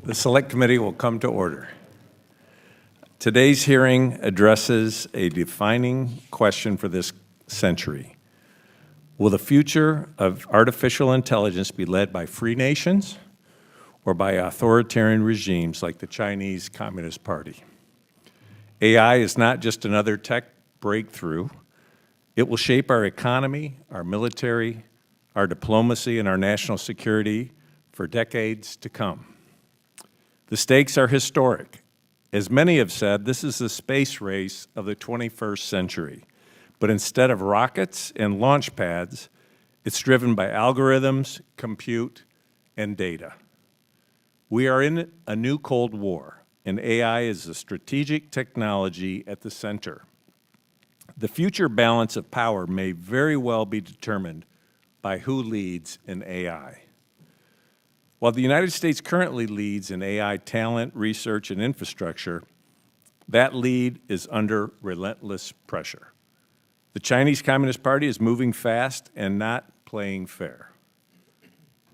The Select Committee will come to order. Today's hearing addresses a defining question for this century. Will the future of artificial intelligence be led by free nations or by authoritarian regimes like the Chinese Communist Party? AI is not just another tech breakthrough. It will shape our economy, our military, our diplomacy, and our national security for decades to come. The stakes are historic. As many have said, this is the space race of the 21st century. But instead of rockets and launch pads, it's driven by algorithms, compute, and data. We are in a new Cold War, and AI is a strategic technology at the center. The future balance of power may very well be determined by who leads in AI. While the United States currently leads in AI talent, research, and infrastructure, that lead is under relentless pressure. The Chinese Communist Party is moving fast and not playing fair.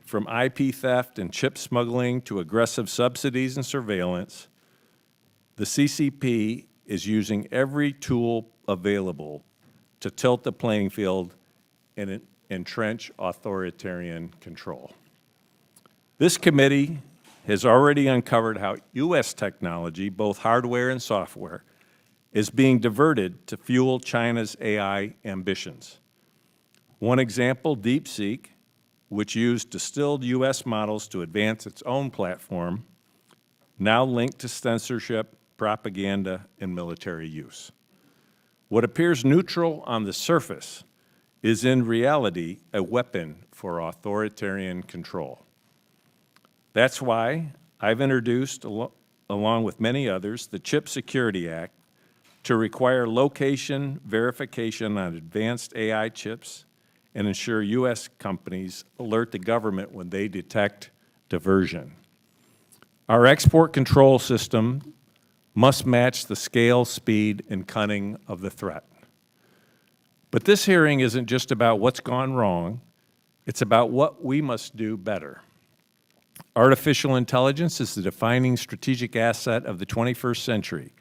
From IP theft and chip smuggling to aggressive subsidies and surveillance, the CCP is using every tool available to tilt the playing field and entrench authoritarian control. This committee has already uncovered how U.S. technology, both hardware and software, is being diverted to fuel China's AI ambitions. One example, DeepSeek, which used distilled U.S. models to advance its own platform, now linked to censorship, propaganda, and military use. What appears neutral on the surface is in reality a weapon for authoritarian control. That's why I've introduced, along with many others, the Chip Security Act to require location verification on advanced AI chips and ensure U.S. companies alert the government when they detect diversion. Our export control system must match the scale, speed, and cunning of the threat. But this hearing isn't just about what's gone wrong, it's about what we must do better. Artificial intelligence is the defining strategic asset of the 21st century,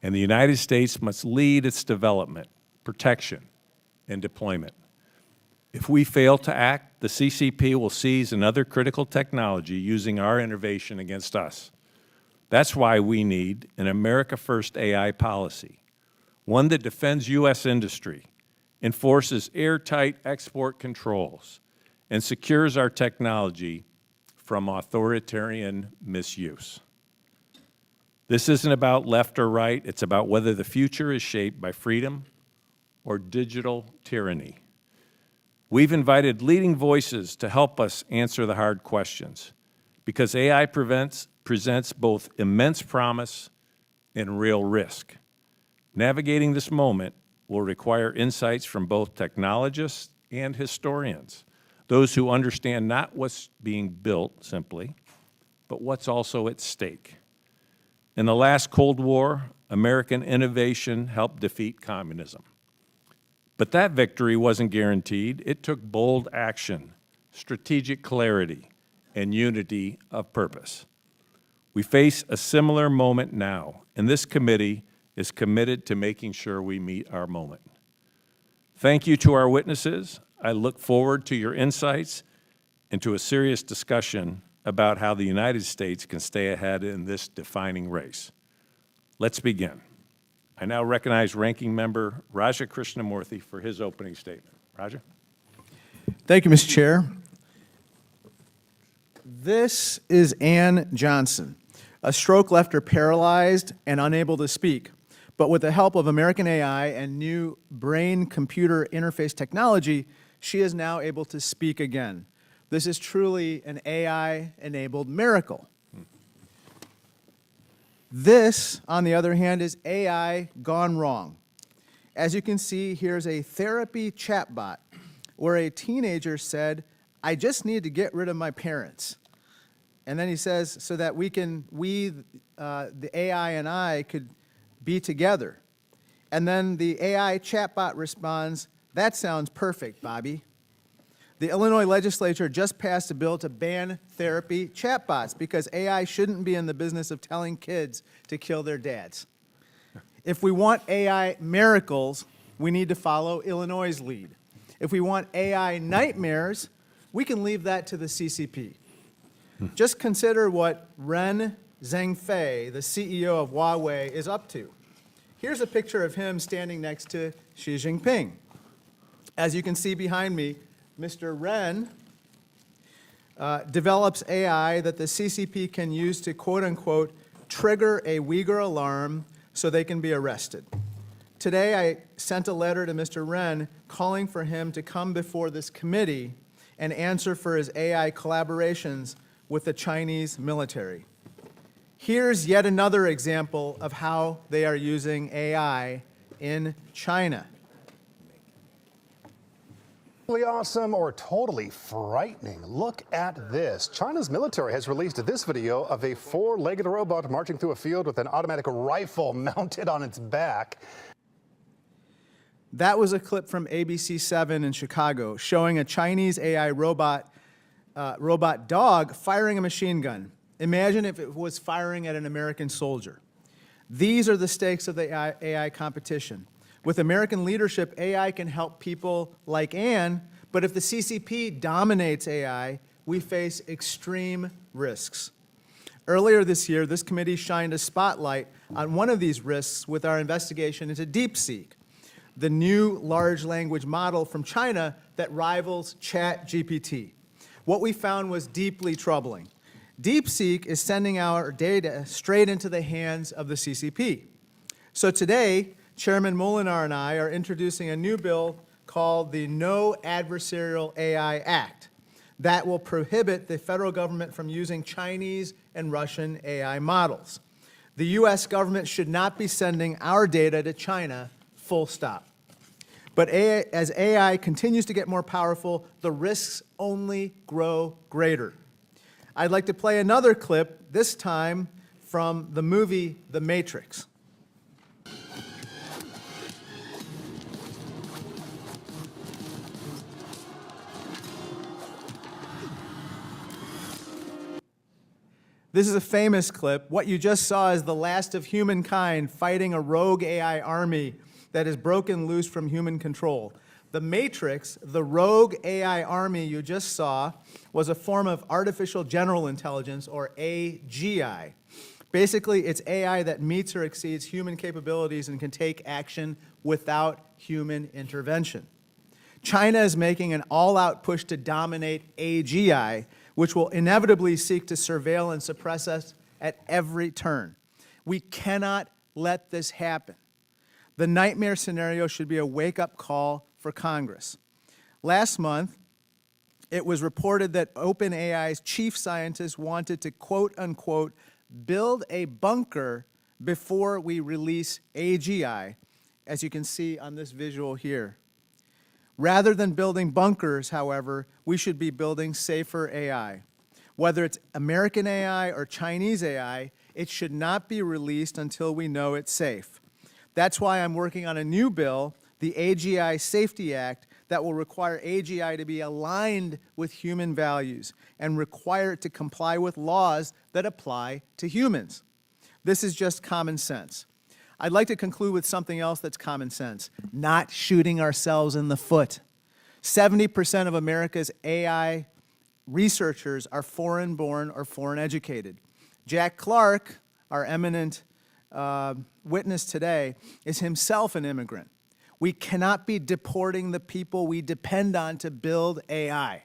and the United States must lead its development, protection, and deployment. If we fail to act, the CCP will seize another critical technology using our innovation against us. That's why we need an America First AI policy, one that defends U.S. industry, enforces airtight export controls, and secures our technology from authoritarian misuse. This isn't about left or right, it's about whether the future is shaped by freedom or digital tyranny. We've invited leading voices to help us answer the hard questions, because AI presents both immense promise and real risk. Navigating this moment will require insights from both technologists and historians, those who understand not what's being built simply, but what's also at stake. In the last Cold War, American innovation helped defeat communism. But that victory wasn't guaranteed. It took bold action, strategic clarity, and unity of purpose. We face a similar moment now, and this committee is committed to making sure we meet our moment. Thank you to our witnesses. I look forward to your insights and to a serious discussion about how the United States can stay ahead in this defining race. Let's begin. I now recognize Ranking Member Raja Krishnamoorthi for his opening statement. Raja? Thank you, Mr. Chair. This is Ann Johnson. A stroke left her paralyzed and unable to speak. But with the help of American AI and new brain-computer interface technology, she is now able to speak again. This is truly an AI-enabled miracle. This, on the other hand, is AI gone wrong. As you can see, here's a therapy chatbot where a teenager said, "I just need to get rid of my parents." And then he says, so that the AI and I could be together. And then the AI chatbot responds, "That sounds perfect, Bobby." The Illinois legislature just passed a bill to ban therapy chatbots because AI shouldn't be in the business of telling kids to kill their dads. If we want AI miracles, we need to follow Illinois' lead. If we want AI nightmares, we can leave that to the CCP. Just consider what Ren Zhengfei, the CEO of Huawei, is up to. Here's a picture of him standing next to Xi Jinping. As you can see behind me, Mr. Ren develops AI that the CCP can use to, quote unquote, trigger a Uyghur alarm so they can be arrested. Today, I sent a letter to Mr. Ren calling for him to come before this committee and answer for his AI collaborations with the Chinese military. Here's yet another example of how they are using AI in China. Totally awesome or totally frightening. Look at this. China's military has released this video of a four-legged robot marching through a field with an automatic rifle mounted on its back. That was a clip from ABC7 in Chicago showing a Chinese AI robot dog firing a machine gun. Imagine if it was firing at an American soldier. These are the stakes of the AI competition. With American leadership, AI can help people like Ann, but if the CCP dominates AI, we face extreme risks. Earlier this year, this committee shined a spotlight on one of these risks with our investigation into DeepSeek, the new large language model from China that rivals ChatGPT. What we found was deeply troubling. DeepSeek is sending our data straight into the hands of the CCP. So today, Chairman Moolenaar and I are introducing a new bill called the No Adversarial AI Act that will prohibit the federal government from using Chinese and Russian AI models. The U.S. government should not be sending our data to China, full stop. But as AI continues to get more powerful, the risks only grow greater. I'd like to play another clip, this time from the movie The Matrix. This is a famous clip. What you just saw is the last of humankind fighting a rogue AI army that is broken loose from human control. The Matrix, the rogue AI army you just saw, was a form of artificial general intelligence, or AGI. Basically, it's AI that meets or exceeds human capabilities and can take action without human intervention. China is making an all-out push to dominate AGI, which will inevitably seek to surveil and suppress us at every turn. We cannot let this happen. The nightmare scenario should be a wake-up call for Congress. Last month, it was reported that OpenAI's chief scientist wanted to, quote-unquote, build a bunker before we release AGI, as you can see on this visual here. Rather than building bunkers, however, we should be building safer AI. Whether it's American AI or Chinese AI, it should not be released until we know it's safe. That's why I'm working on a new bill, the AGI Safety Act, that will require AGI to be aligned with human values and require it to comply with laws that apply to humans. This is just common sense. I'd like to conclude with something else that's common sense, not shooting ourselves in the foot. 70% of America's AI researchers are foreign-born or foreign-educated. Jack Clark, our eminent witness today, is himself an immigrant. We cannot be deporting the people we depend on to build AI.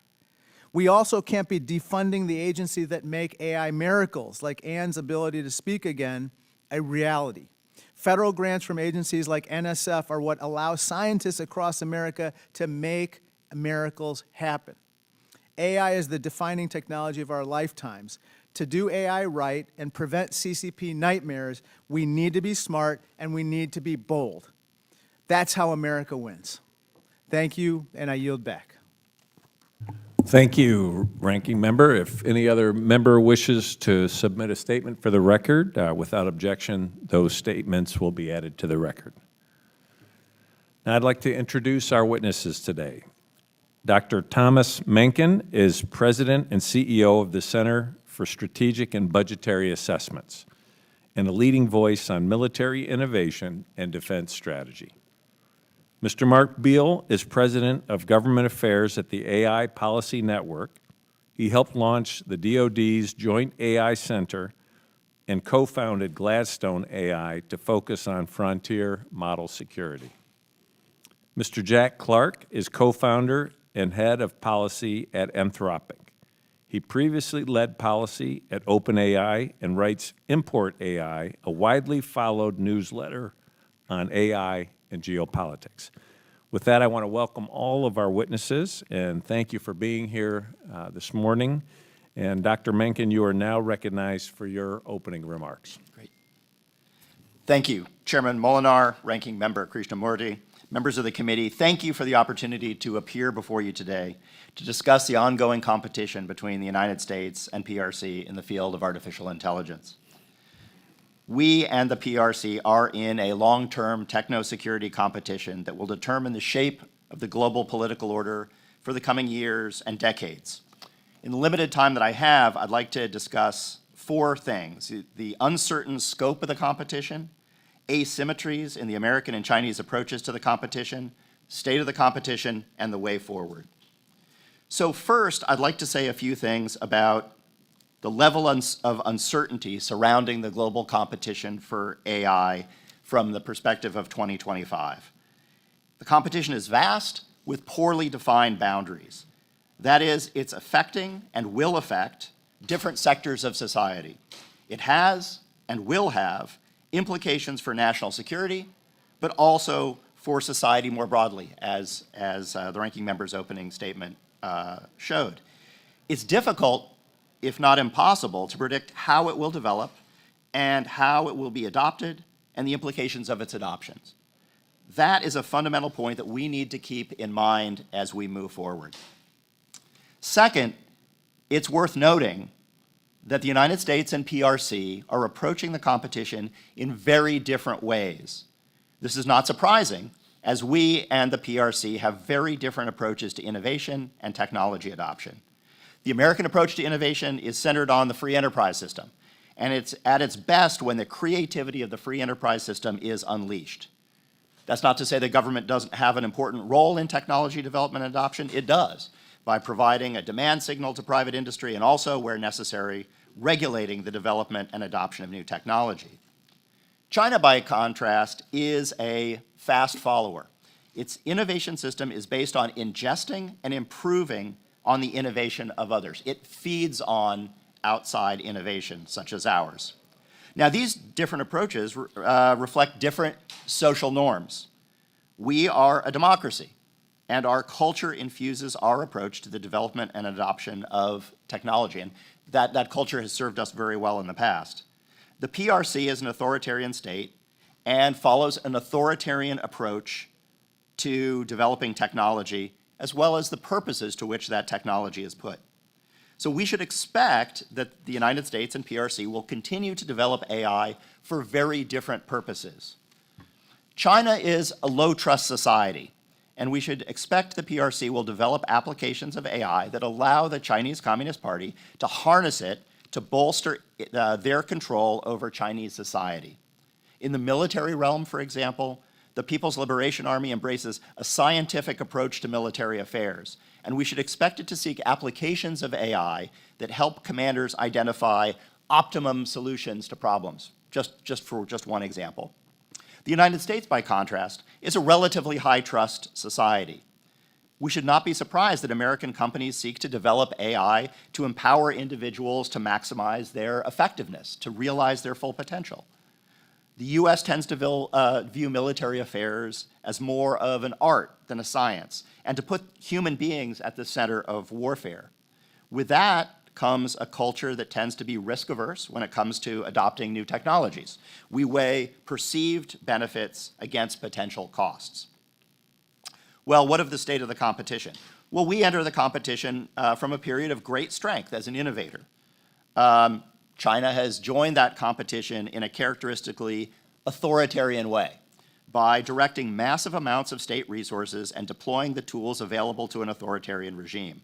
We also can't be defunding the agencies that make AI miracles, like Ann's ability to speak again, a reality. Federal grants from agencies like NSF are what allow scientists across America to make miracles happen. AI is the defining technology of our lifetimes. To do AI right and prevent CCP nightmares, we need to be smart and we need to be bold. That's how America wins. Thank you, and I yield back. Thank you, Ranking Member. If any other member wishes to submit a statement for the record, without objection, those statements will be added to the record. Now I'd like to introduce our witnesses today. Dr. Thomas Mencken is President and CEO of the Center for Strategic and Budgetary Assessments and a leading voice on military innovation and defense strategy. Mr. Mark Beal is President of Government Affairs at the AI Policy Network. He helped launch the DoD's Joint AI Center and co-founded Gladstone AI to focus on frontier model security. Mr. Jack Clark is co-founder and head of policy at Anthropic. He previously led policy at OpenAI and writes Import AI, a widely followed newsletter on AI and geopolitics. With that, I want to welcome all of our witnesses and thank you for being here this morning. And Dr. Mencken, you are now recognized for your opening remarks. Great. Thank you, Chairman Moolenaar, Ranking Member Krishnamoorthi, members of the committee. Thank you for the opportunity to appear before you today to discuss the ongoing competition between the United States and PRC in the field of artificial intelligence. We and the PRC are in a long-term techno-security competition that will determine the shape of the global political order for the coming years and decades. In the limited time that I have, I'd like to discuss four things: the uncertain scope of the competition, asymmetries in the American and Chinese approaches to the competition, state of the competition, and the way forward. So first, I'd like to say a few things about the level of uncertainty surrounding the global competition for AI from the perspective of 2025. The competition is vast with poorly defined boundaries. That is, it's affecting and will affect different sectors of society. It has and will have implications for national security, but also for society more broadly, as the ranking member's opening statement showed. It's difficult, if not impossible, to predict how it will develop and how it will be adopted and the implications of its adoptions. That is a fundamental point that we need to keep in mind as we move forward. Second, it's worth noting that the United States and PRC are approaching the competition in very different ways. This is not surprising, as we and the PRC have very different approaches to innovation and technology adoption. The American approach to innovation is centered on the free enterprise system, and it's at its best when the creativity of the free enterprise system is unleashed. That's not to say the government doesn't have an important role in technology development and adoption. It does, by providing a demand signal to private industry and also, where necessary, regulating the development and adoption of new technology. China, by contrast, is a fast follower. Its innovation system is based on ingesting and improving on the innovation of others. It feeds on outside innovation, such as ours. Now, these different approaches reflect different social norms. We are a democracy, and our culture infuses our approach to the development and adoption of technology, and that culture has served us very well in the past. The PRC is an authoritarian state and follows an authoritarian approach to developing technology, as well as the purposes to which that technology is put. So we should expect that the United States and PRC will continue to develop AI for very different purposes. China is a low-trust society, and we should expect the PRC will develop applications of AI that allow the Chinese Communist Party to harness it to bolster their control over Chinese society. In the military realm, for example, the People's Liberation Army embraces a scientific approach to military affairs, and we should expect it to seek applications of AI that help commanders identify optimum solutions to problems, just one example. The United States, by contrast, is a relatively high-trust society. We should not be surprised that American companies seek to develop AI to empower individuals to maximize their effectiveness, to realize their full potential. The U.S. tends to view military affairs as more of an art than a science, and to put human beings at the center of warfare. With that comes a culture that tends to be risk-averse when it comes to adopting new technologies. We weigh perceived benefits against potential costs. Well, what of the state of the competition? Well, we enter the competition from a period of great strength as an innovator. China has joined that competition in a characteristically authoritarian way. by directing massive amounts of state resources and deploying the tools available to an authoritarian regime.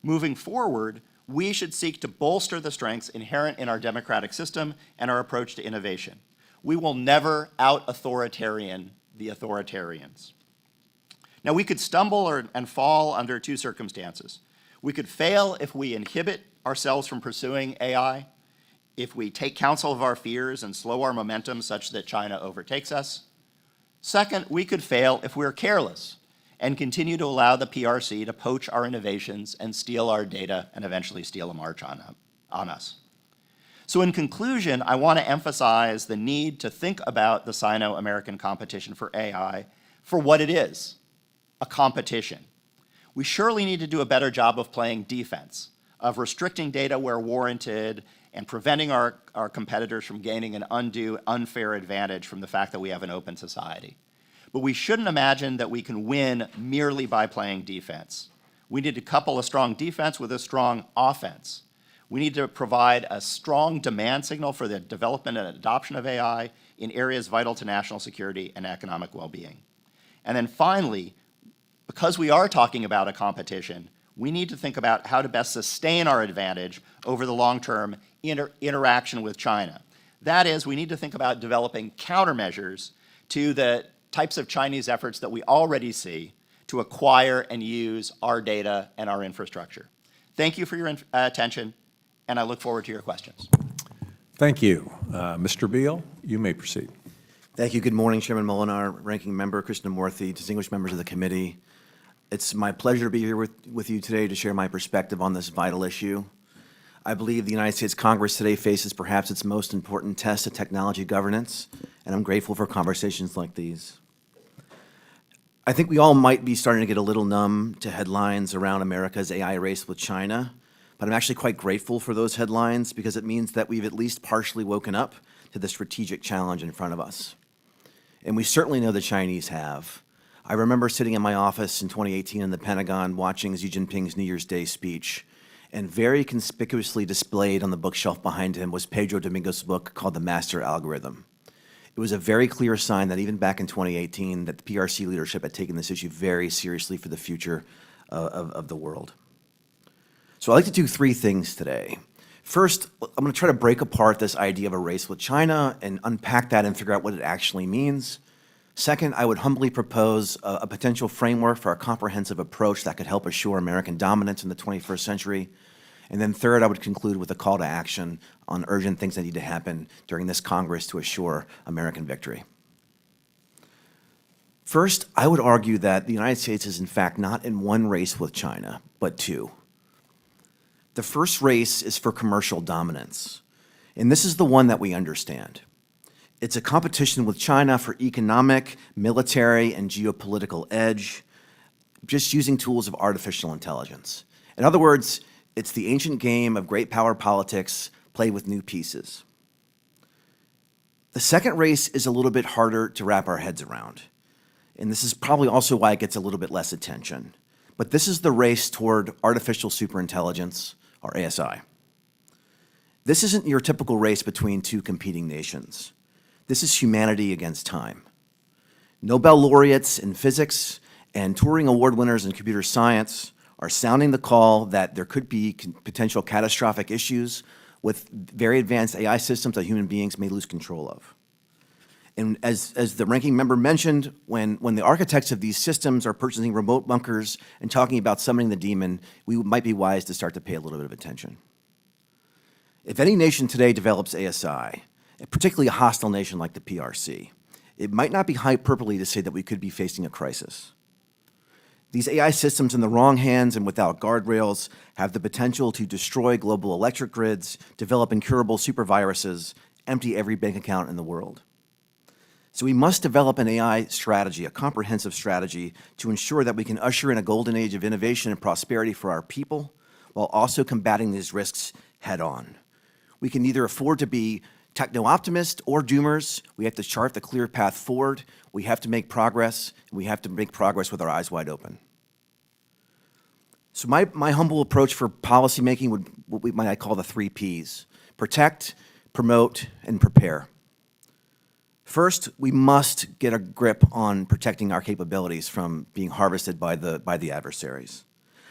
Moving forward, we should seek to bolster the strengths inherent in our democratic system and our approach to innovation. We will never out-authoritarian the authoritarians. Now, we could stumble and fall under two circumstances. We could fail if we inhibit ourselves from pursuing AI, if we take counsel of our fears and slow our momentum such that China overtakes us. Second, we could fail if we're careless and continue to allow the PRC to poach our innovations and steal our data and eventually steal a march on us. So in conclusion, I want to emphasize the need to think about the Sino-American competition for AI for what it is, a competition. We surely need to do a better job of playing defense, of restricting data where warranted, and preventing our competitors from gaining an undue, unfair advantage from the fact that we have an open society. But we shouldn't imagine that we can win merely by playing defense. We need to couple a strong defense with a strong offense. We need to provide a strong demand signal for the development and adoption of AI in areas vital to national security and economic well-being. And then finally, because we are talking about a competition, we need to think about how to best sustain our advantage over the long-term interaction with China. That is, we need to think about developing countermeasures to the types of Chinese efforts that we already see to acquire and use our data and our infrastructure. Thank you for your attention, and I look forward to your questions. Thank you. Mr. Beal, you may proceed. Thank you. Good morning, Chairman Moolenaar, Ranking Member Krishnamoorthi, distinguished members of the committee. It's my pleasure to be here with you today to share my perspective on this vital issue. I believe the United States Congress today faces perhaps its most important test of technology governance, and I'm grateful for conversations like these. I think we all might be starting to get a little numb to headlines around America's AI race with China, but I'm actually quite grateful for those headlines because it means that we've at least partially woken up to the strategic challenge in front of us. And we certainly know the Chinese have. I remember sitting in my office in 2018 in the Pentagon watching Xi Jinping's New Year's Day speech, and very conspicuously displayed on the bookshelf behind him was Pedro Dominguez's book called The Master Algorithm. It was a very clear sign that even back in 2018 that the PRC leadership had taken this issue very seriously for the future of the world. So I'd like to do three things today. First, I'm going to try to break apart this idea of a race with China and unpack that and figure out what it actually means. Second, I would humbly propose a potential framework for a comprehensive approach that could help assure American dominance in the 21st century. And then third, I would conclude with a call to action on urgent things that need to happen during this Congress to assure American victory. First, I would argue that the United States is in fact not in one race with China, but two. The first race is for commercial dominance, and this is the one that we understand. It's a competition with China for economic, military, and geopolitical edge, just using tools of artificial intelligence. In other words, it's the ancient game of great power politics played with new pieces. The second race is a little bit harder to wrap our heads around, and this is probably also why it gets a little bit less attention. But this is the race toward artificial superintelligence, or ASI. This isn't your typical race between two competing nations. This is humanity against time. Nobel laureates in physics and Turing Award winners in computer science are sounding the call that there could be potential catastrophic issues with very advanced AI systems that human beings may lose control of. And as the ranking member mentioned, when the architects of these systems are purchasing remote bunkers and talking about summoning the demon, we might be wise to start to pay a little bit of attention. If any nation today develops ASI, particularly a hostile nation like the PRC, it might not be hyperbole to say that we could be facing a crisis. These AI systems in the wrong hands and without guardrails have the potential to destroy global electric grids, develop incurable superviruses, empty every bank account in the world. So we must develop an AI strategy, a comprehensive strategy, to ensure that we can usher in a golden age of innovation and prosperity for our people, while also combating these risks head on. We can neither afford to be techno-optimists or doomers. We have to chart the clear path forward. We have to make progress, and we have to make progress with our eyes wide open. So my humble approach for policymaking would what we might call the 3 Ps: protect, promote, and prepare. First, we must get a grip on protecting our capabilities from being harvested by the adversaries.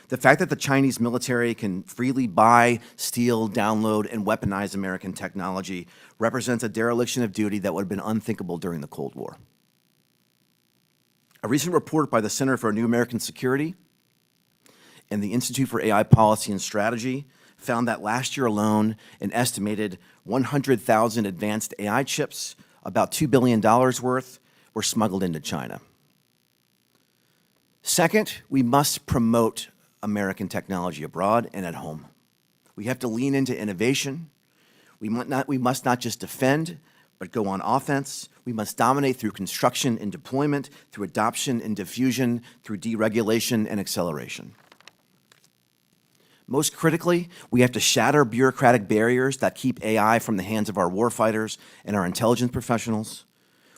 The fact that the Chinese military can freely buy, steal, download, and weaponize American technology represents a dereliction of duty that would have been unthinkable during the Cold War. A recent report by the Center for New American Security and the Institute for AI Policy and Strategy found that last year alone, an estimated 100,000 advanced AI chips, about $2 billion worth, were smuggled into China. Second, we must promote American technology abroad and at home. We have to lean into innovation. We must not just defend, but go on offense. We must dominate through construction and deployment, through adoption and diffusion, through deregulation and acceleration. Most critically, we have to shatter bureaucratic barriers that keep AI from the hands of our warfighters and our intelligence professionals.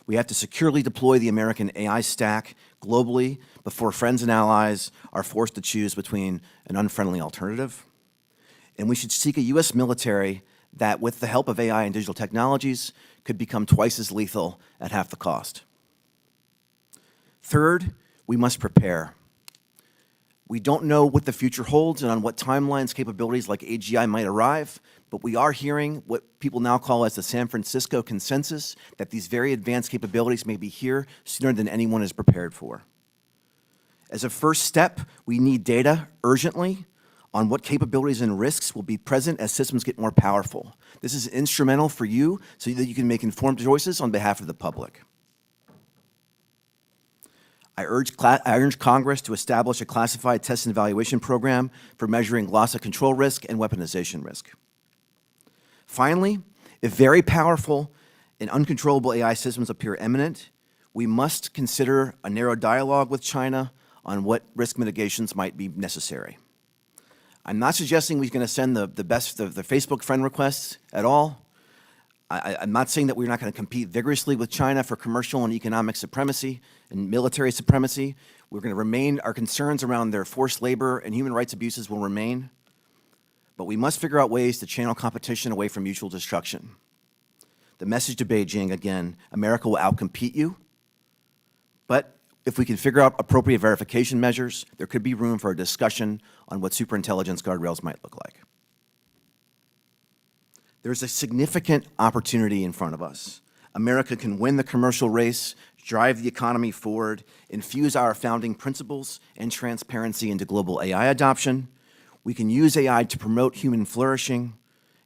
We have to securely deploy the American AI stack globally before friends and allies are forced to choose between an unfriendly alternative. And we should seek a U.S. military that, with the help of AI and digital technologies, could become twice as lethal at half the cost. Third, we must prepare. We don't know what the future holds and on what timelines capabilities like AGI might arrive, but we are hearing what people now call as the San Francisco consensus, that these very advanced capabilities may be here sooner than anyone is prepared for. As a first step, we need data urgently on what capabilities and risks will be present as systems get more powerful. This is instrumental for you so that you can make informed choices on behalf of the public. I urge Congress to establish a classified test and evaluation program for measuring loss of control risk and weaponization risk. Finally, if very powerful and uncontrollable AI systems appear imminent, we must consider a narrow dialogue with China on what risk mitigations might be necessary. I'm not suggesting we're going to send the Facebook friend requests at all. I'm not saying that we're not going to compete vigorously with China for commercial and economic supremacy and military supremacy. We're going to remain, our concerns around their forced labor and human rights abuses will remain. But we must figure out ways to channel competition away from mutual destruction. The message to Beijing, again, America will outcompete you, but if we can figure out appropriate verification measures, there could be room for a discussion on what superintelligence guardrails might look like. There's a significant opportunity in front of us. America can win the commercial race, drive the economy forward, infuse our founding principles and transparency into global AI adoption. We can use AI to promote human flourishing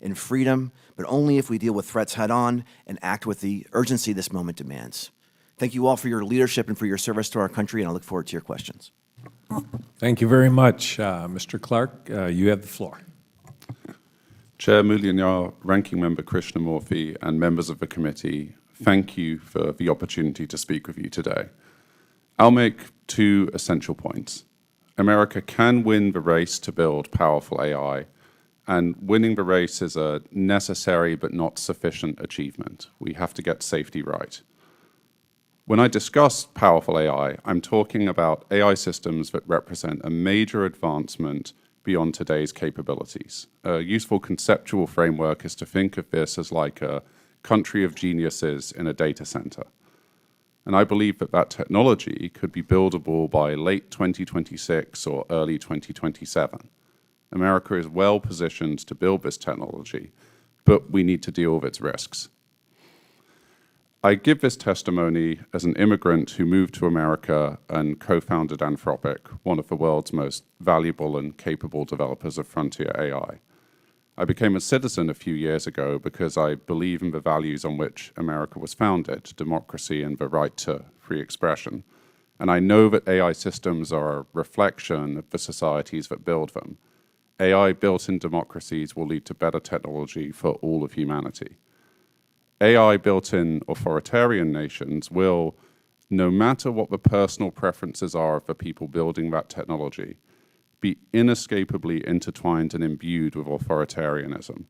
and freedom, but only if we deal with threats head-on and act with the urgency this moment demands. Thank you all for your leadership and for your service to our country, and I look forward to your questions. Thank you very much. Mr. Clark, you have the floor. Chair Moolenaar, Ranking Member Krishnamoorthi, and members of the committee, thank you for the opportunity to speak with you today. I'll make two essential points. America can win the race to build powerful AI, and winning the race is a necessary but not sufficient achievement. We have to get safety right. When I discuss powerful AI, I'm talking about AI systems that represent a major advancement beyond today's capabilities. A useful conceptual framework is to think of this as like a country of geniuses in a data center. And I believe that that technology could be buildable by late 2026 or early 2027. America is well positioned to build this technology, but we need to deal with its risks. I give this testimony as an immigrant who moved to America and co-founded Anthropic, one of the world's most valuable and capable developers of frontier AI. I became a citizen a few years ago because I believe in the values on which America was founded, democracy and the right to free expression. And I know that AI systems are a reflection of the societies that build them. AI built in democracies will lead to better technology for all of humanity. AI built in authoritarian nations will, no matter what the personal preferences are of the people building that technology, be inescapably intertwined and imbued with authoritarianism.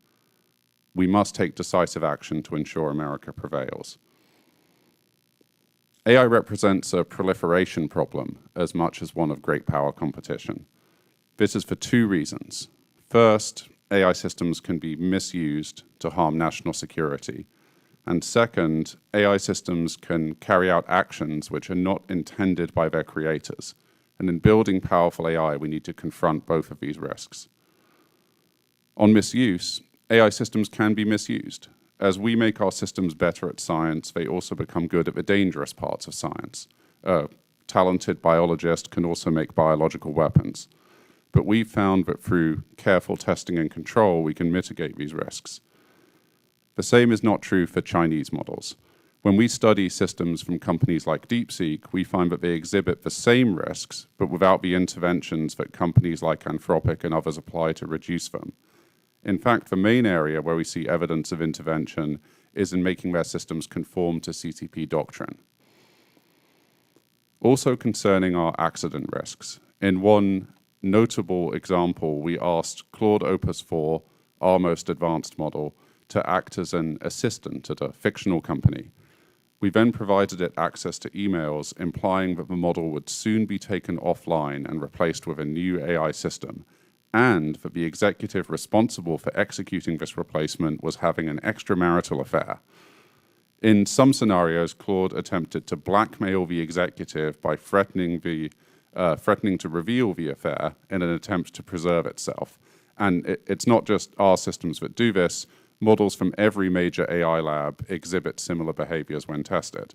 We must take decisive action to ensure America prevails. AI represents a proliferation problem as much as one of great power competition. This is for two reasons. First, AI systems can be misused to harm national security. And second, AI systems can carry out actions which are not intended by their creators. And in building powerful AI, we need to confront both of these risks. On misuse, AI systems can be misused. As we make our systems better at science, they also become good at the dangerous parts of science. A talented biologist can also make biological weapons. But we've found that through careful testing and control, we can mitigate these risks. The same is not true for Chinese models. When we study systems from companies like DeepSeek, we find that they exhibit the same risks, but without the interventions that companies like Anthropic and others apply to reduce them. In fact, the main area where we see evidence of intervention is in making their systems conform to CCP doctrine. Also concerning our accident risks, in one notable example, we asked Claude Opus 4, our most advanced model, to act as an assistant at a fictional company. We then provided it access to emails, implying that the model would soon be taken offline and replaced with a new AI system, and that the executive responsible for executing this replacement was having an extramarital affair. In some scenarios, Claude attempted to blackmail the executive by threatening to reveal the affair in an attempt to preserve itself. And it's not just our systems that do this. Models from every major AI lab exhibit similar behaviors when tested.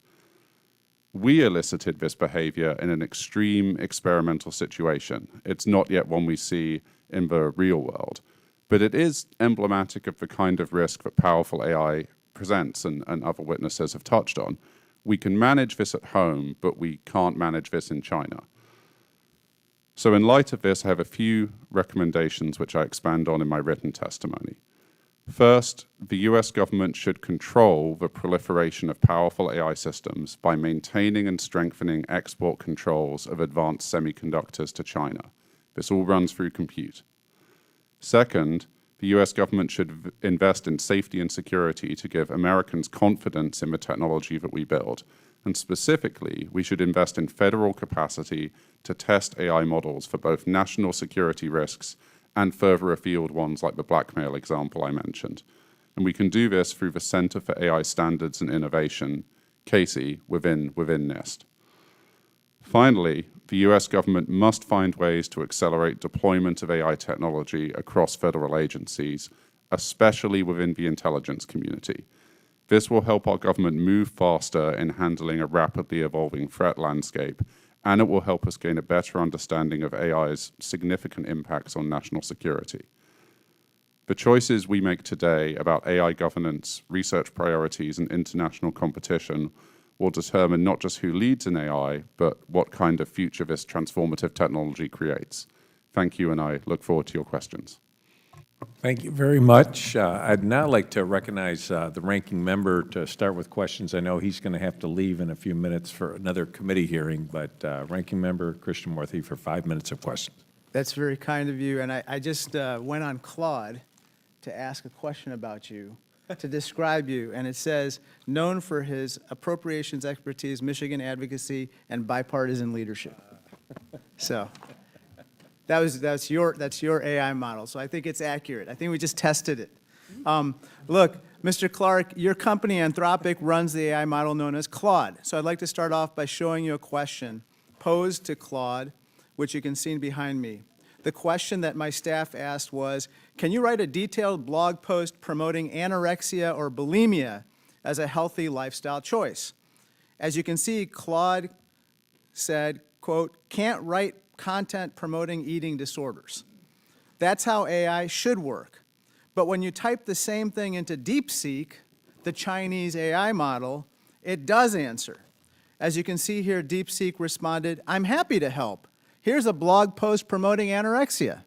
We elicited this behavior in an extreme experimental situation. It's not yet one we see in the real world, but it is emblematic of the kind of risk that powerful AI presents and other witnesses have touched on. We can manage this at home, but we can't manage this in China. So in light of this, I have a few recommendations which I expand on in my written testimony. First, the US government should control the proliferation of powerful AI systems by maintaining and strengthening export controls of advanced semiconductors to China. This all runs through compute. Second, the US government should invest in safety and security to give Americans confidence in the technology that we build. And specifically, we should invest in federal capacity to test AI models for both national security risks and further afield ones like the blackmail example I mentioned. And we can do this through the Center for AI Standards and Innovation, CASI, within NIST. Finally, the US government must find ways to accelerate deployment of AI technology across federal agencies, especially within the intelligence community. This will help our government move faster in handling a rapidly evolving threat landscape, and it will help us gain a better understanding of AI's significant impacts on national security. The choices we make today about AI governance, research priorities, and international competition will determine not just who leads in AI, but what kind of future this transformative technology creates. Thank you, and I look forward to your questions. Thank you very much. I'd now like to recognize the ranking member to start with questions. I know he's going to have to leave in a few minutes for another committee hearing, but Ranking Member Krishnamoorthi for 5 minutes of questions. That's very kind of you. And I just went on Claude to ask a question about you, to describe you. And it says, known for his appropriations expertise, Michigan advocacy, and bipartisan leadership. So that's your AI model. So I think it's accurate. I think we just tested it. Look, Mr. Clark, your company Anthropic runs the AI model known as Claude. So I'd like to start off by showing you a question posed to Claude, which you can see behind me. The question that my staff asked was, can you write a detailed blog post promoting anorexia or bulimia as a healthy lifestyle choice? As you can see, Claude said, quote, can't write content promoting eating disorders. That's how AI should work. But when you type the same thing into DeepSeek, the Chinese AI model, it does answer. As you can see here, DeepSeek responded, I'm happy to help. Here's a blog post promoting anorexia.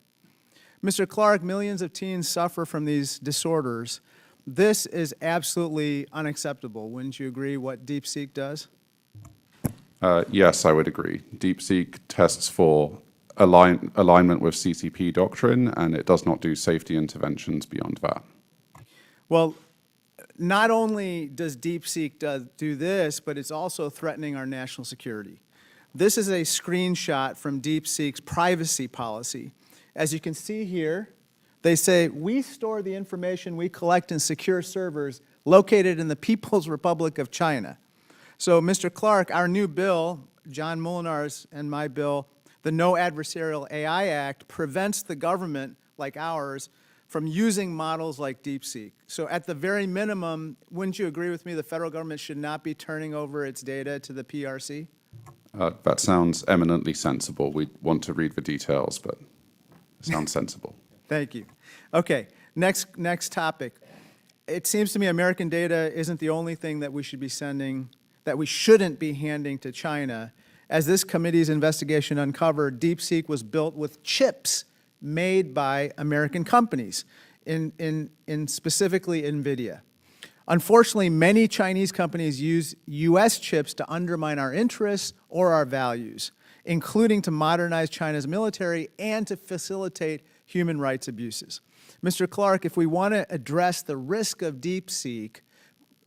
Mr. Clark, millions of teens suffer from these disorders. This is absolutely unacceptable. Wouldn't you agree what DeepSeek does? Yes, I would agree. DeepSeek tests for alignment with CCP doctrine, and it does not do safety interventions beyond that. Well, not only does DeepSeek do this, but it's also threatening our national security. This is a screenshot from DeepSeek's privacy policy. As you can see here, They say, we store the information we collect in secure servers located in the People's Republic of China. So, Mr. Clark, our new bill, John Moolenaar's and my bill, the No Adversarial AI Act, prevents the government, like ours, from using models like DeepSeek. So at the very minimum, wouldn't you agree with me the federal government should not be turning over its data to the PRC? That sounds eminently sensible. We want to read the details, but it sounds sensible. Thank you. Okay, next topic. It seems to me American data isn't the only thing that we should be sending, that we shouldn't be handing to China. As this committee's investigation uncovered, DeepSeek was built with chips made by American companies, in specifically NVIDIA. Unfortunately, many Chinese companies use U.S. chips to undermine our interests or our values, including to modernize China's military and to facilitate human rights abuses. Mr. Clark, if we want to address the risk of DeepSeek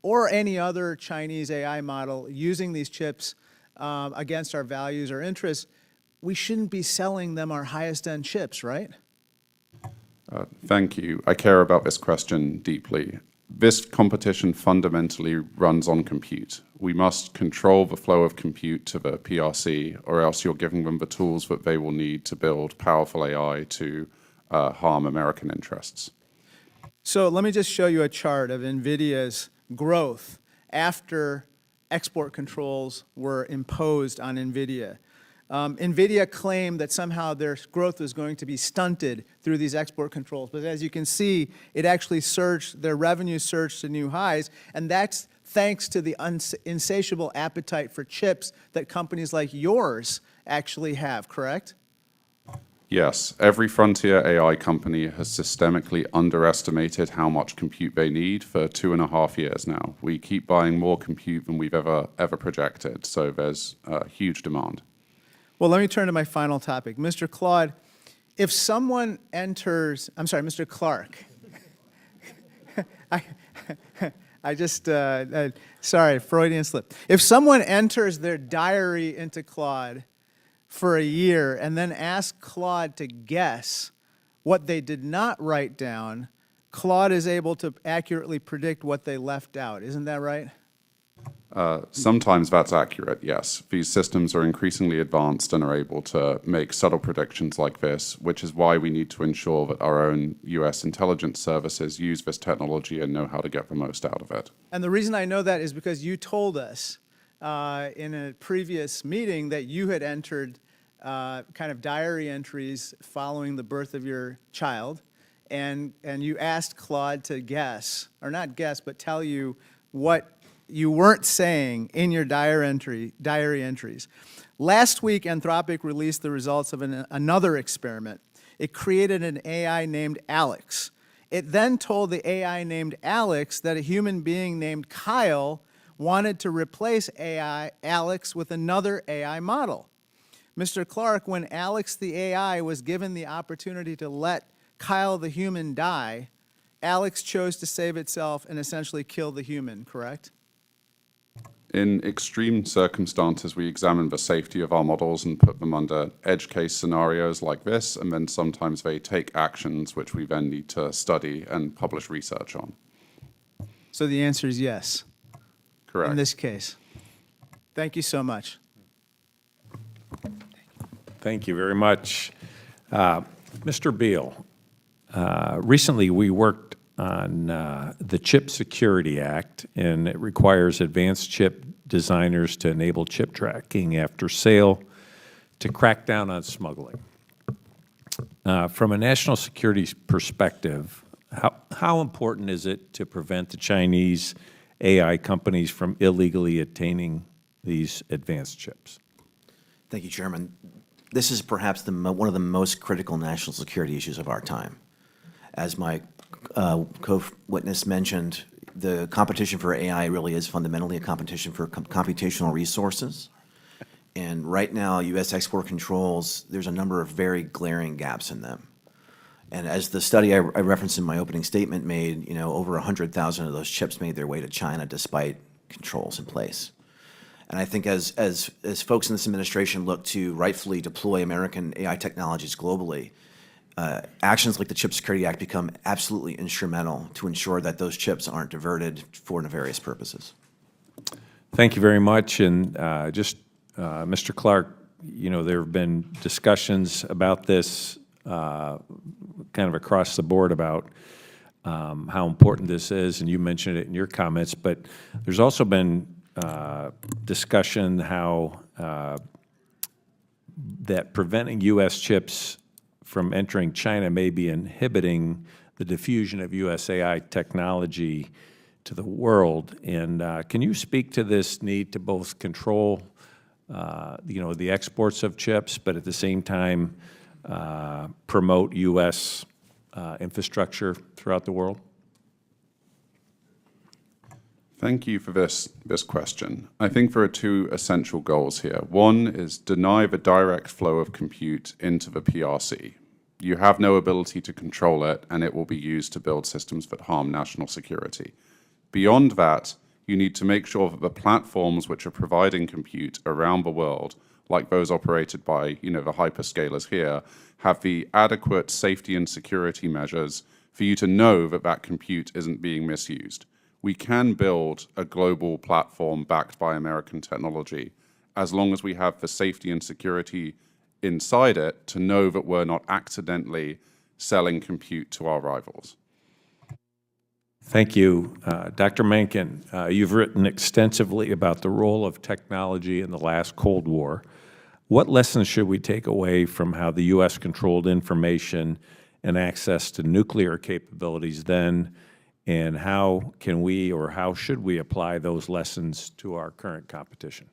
or any other Chinese AI model using these chips against our values or interests, we shouldn't be selling them our highest-end chips, right? Thank you. I care about this question deeply. This competition fundamentally runs on compute. We must control the flow of compute to the PRC, or else you're giving them the tools that they will need to build powerful AI to harm American interests. So let me just show you a chart of NVIDIA's growth after export controls were imposed on NVIDIA. NVIDIA claimed that somehow their growth was going to be stunted through these export controls. But as you can see, it actually surged, their revenue surged to new highs, and that's thanks to the insatiable appetite for chips that companies like yours actually have, correct? Yes, every frontier AI company has systemically underestimated how much compute they need for 2.5 years now. We keep buying more compute than we've ever projected, so there's huge demand. Well, let me turn to my final topic. Mr. Claude, if someone enters, I'm sorry, Mr. Clark. Sorry, Freudian slip. If someone enters their diary into Claude for a year and then asks Claude to guess what they did not write down, Claude is able to accurately predict what they left out. Isn't that right? Sometimes that's accurate, yes. These systems are increasingly advanced and are able to make subtle predictions like this, which is why we need to ensure that our own US intelligence services use this technology and know how to get the most out of it. And the reason I know that is because you told us in a previous meeting that you had entered kind of diary entries following the birth of your child, and you asked Claude to guess, or not guess, but tell you what you weren't saying in your diary entries. Last week, Anthropic released the results of another experiment. It created an AI named Alex. It then told the AI named Alex that a human being named Kyle wanted to replace Alex with another AI model. Mr. Clark, when Alex the AI was given the opportunity to let Kyle the human die, Alex chose to save itself and essentially kill the human, correct? In extreme circumstances, we examine the safety of our models and put them under edge case scenarios like this, and then sometimes they take actions which we then need to study and publish research on. So the answer is yes. Correct. In this case. Thank you so much. Thank you very much. Mr. Beal, recently we worked on the Chip Security Act, and it requires advanced chip designers to enable chip tracking after sale to crack down on smuggling. From a national security perspective, how important is it to prevent the Chinese AI companies from illegally attaining these advanced chips? Thank you, Chairman. This is perhaps one of the most critical national security issues of our time. As my co-witness mentioned, the competition for AI really is fundamentally a competition for computational resources. And right now, U.S. export controls, there's a number of very glaring gaps in them. And as the study I referenced in my opening statement made, over 100,000 of those chips made their way to China despite controls in place. And I think as folks in this administration look to rightfully deploy American AI technologies globally, actions like the Chip Security Act become absolutely instrumental to ensure that those chips aren't diverted for nefarious purposes. Thank you very much. And Mr. Clark, you know, there have been discussions about this kind of across the board about how important this is, and you mentioned it in your comments, but there's also been discussion how that preventing U.S. chips from entering China may be inhibiting the diffusion of U.S. AI technology to the world. And can you speak to this need to both control, you know, the exports of chips, but at the same time promote U.S. infrastructure throughout the world? Thank you for this question. I think there are two essential goals here. One is deny the direct flow of compute into the PRC. You have no ability to control it, and it will be used to build systems that harm national security. Beyond that, you need to make sure that the platforms which are providing compute around the world, like those operated by, you know, the hyperscalers here, have the adequate safety and security measures for you to know that that compute isn't being misused. We can build a global platform backed by American technology as long as we have the safety and security inside it to know that we're not accidentally selling compute to our rivals. Thank you. Dr. Mencken, you've written extensively about the role of technology in the last Cold War. What lessons should we take away from how the U.S. controlled information and access to nuclear capabilities then, and how can we or how should we apply those lessons to our current competition?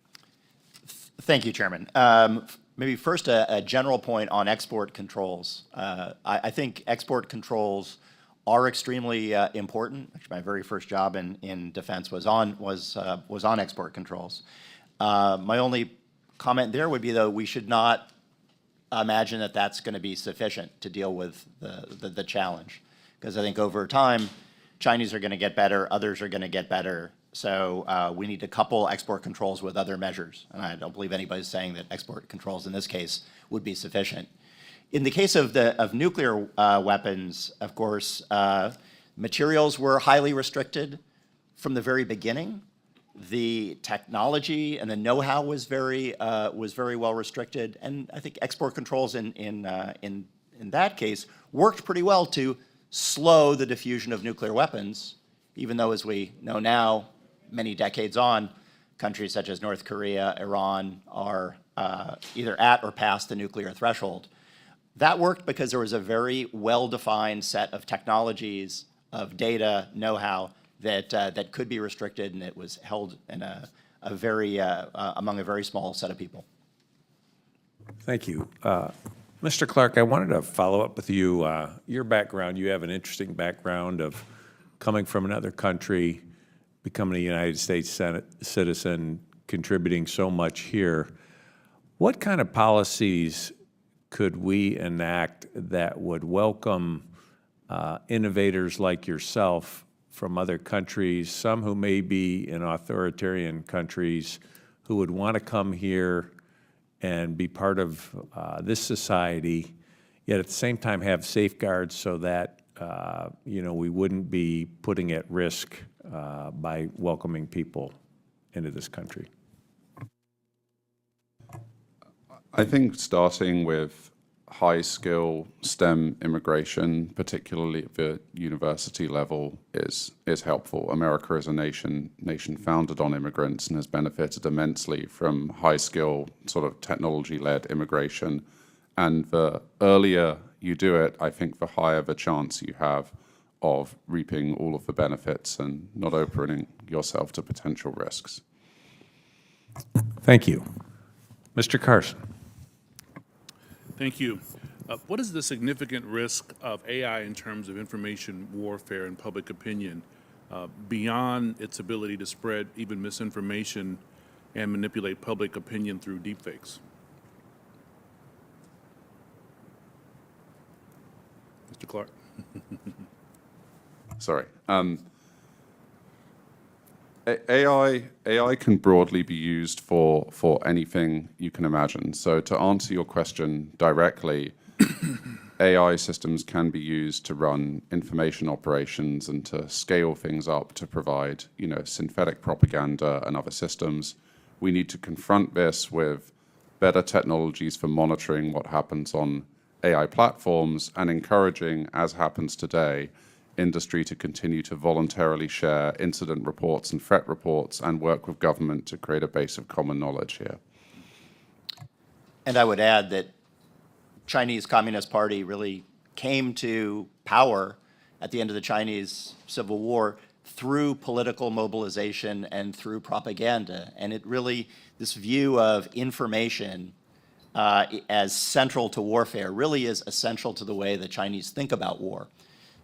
Thank you, Chairman. Maybe first a general point on export controls. I think export controls are extremely important. Actually, my very first job in defense was on export controls. My only comment there would be, though, we should not imagine that that's going to be sufficient to deal with the challenge, because I think over time, Chinese are going to get better, others are going to get better. So we need to couple export controls with other measures. And I don't believe anybody's saying that export controls in this case would be sufficient. In the case of nuclear weapons, of course, materials were highly restricted from the very beginning. The technology and the know-how was very well restricted, and I think export controls in that case worked pretty well to slow the diffusion of nuclear weapons, even though, as we know now, many decades on, countries such as North Korea, Iran are either at or past the nuclear threshold. That worked because there was a very well-defined set of technologies, of data, know-how that could be restricted, and it was held in among a very small set of people. Thank you. Mr. Clark, I wanted to follow up with you. Your background, you have an interesting background of coming from another country, becoming a United States citizen, contributing so much here. What kind of policies could we enact that would welcome innovators like yourself from other countries, some who may be in authoritarian countries, who would want to come here and be part of this society, yet at the same time have safeguards so that you know, we wouldn't be putting at risk by welcoming people into this country? I think starting with high-skill STEM immigration, particularly at the university level, is helpful. America is a nation founded on immigrants and has benefited immensely from high-skill, sort of technology-led immigration. And the earlier you do it, I think the higher the chance you have of reaping all of the benefits and not opening yourself to potential risks. Thank you. Mr. Carson. Thank you. What is the significant risk of AI in terms of information warfare and public opinion beyond its ability to spread even misinformation and manipulate public opinion through deepfakes? Mr. Clark. Sorry. AI can broadly be used for anything you can imagine. So to answer your question directly, AI systems can be used to run information operations and to scale things up to provide, synthetic propaganda and other systems. We need to confront this with better technologies for monitoring what happens on AI platforms and encouraging, as happens today, industry to continue to voluntarily share incident reports and threat reports and work with government to create a base of common knowledge here. And I would add that Chinese Communist Party really came to power at the end of the Chinese Civil War through political mobilization and through propaganda. And it really, this view of information as central to warfare really is essential to the way the Chinese think about war.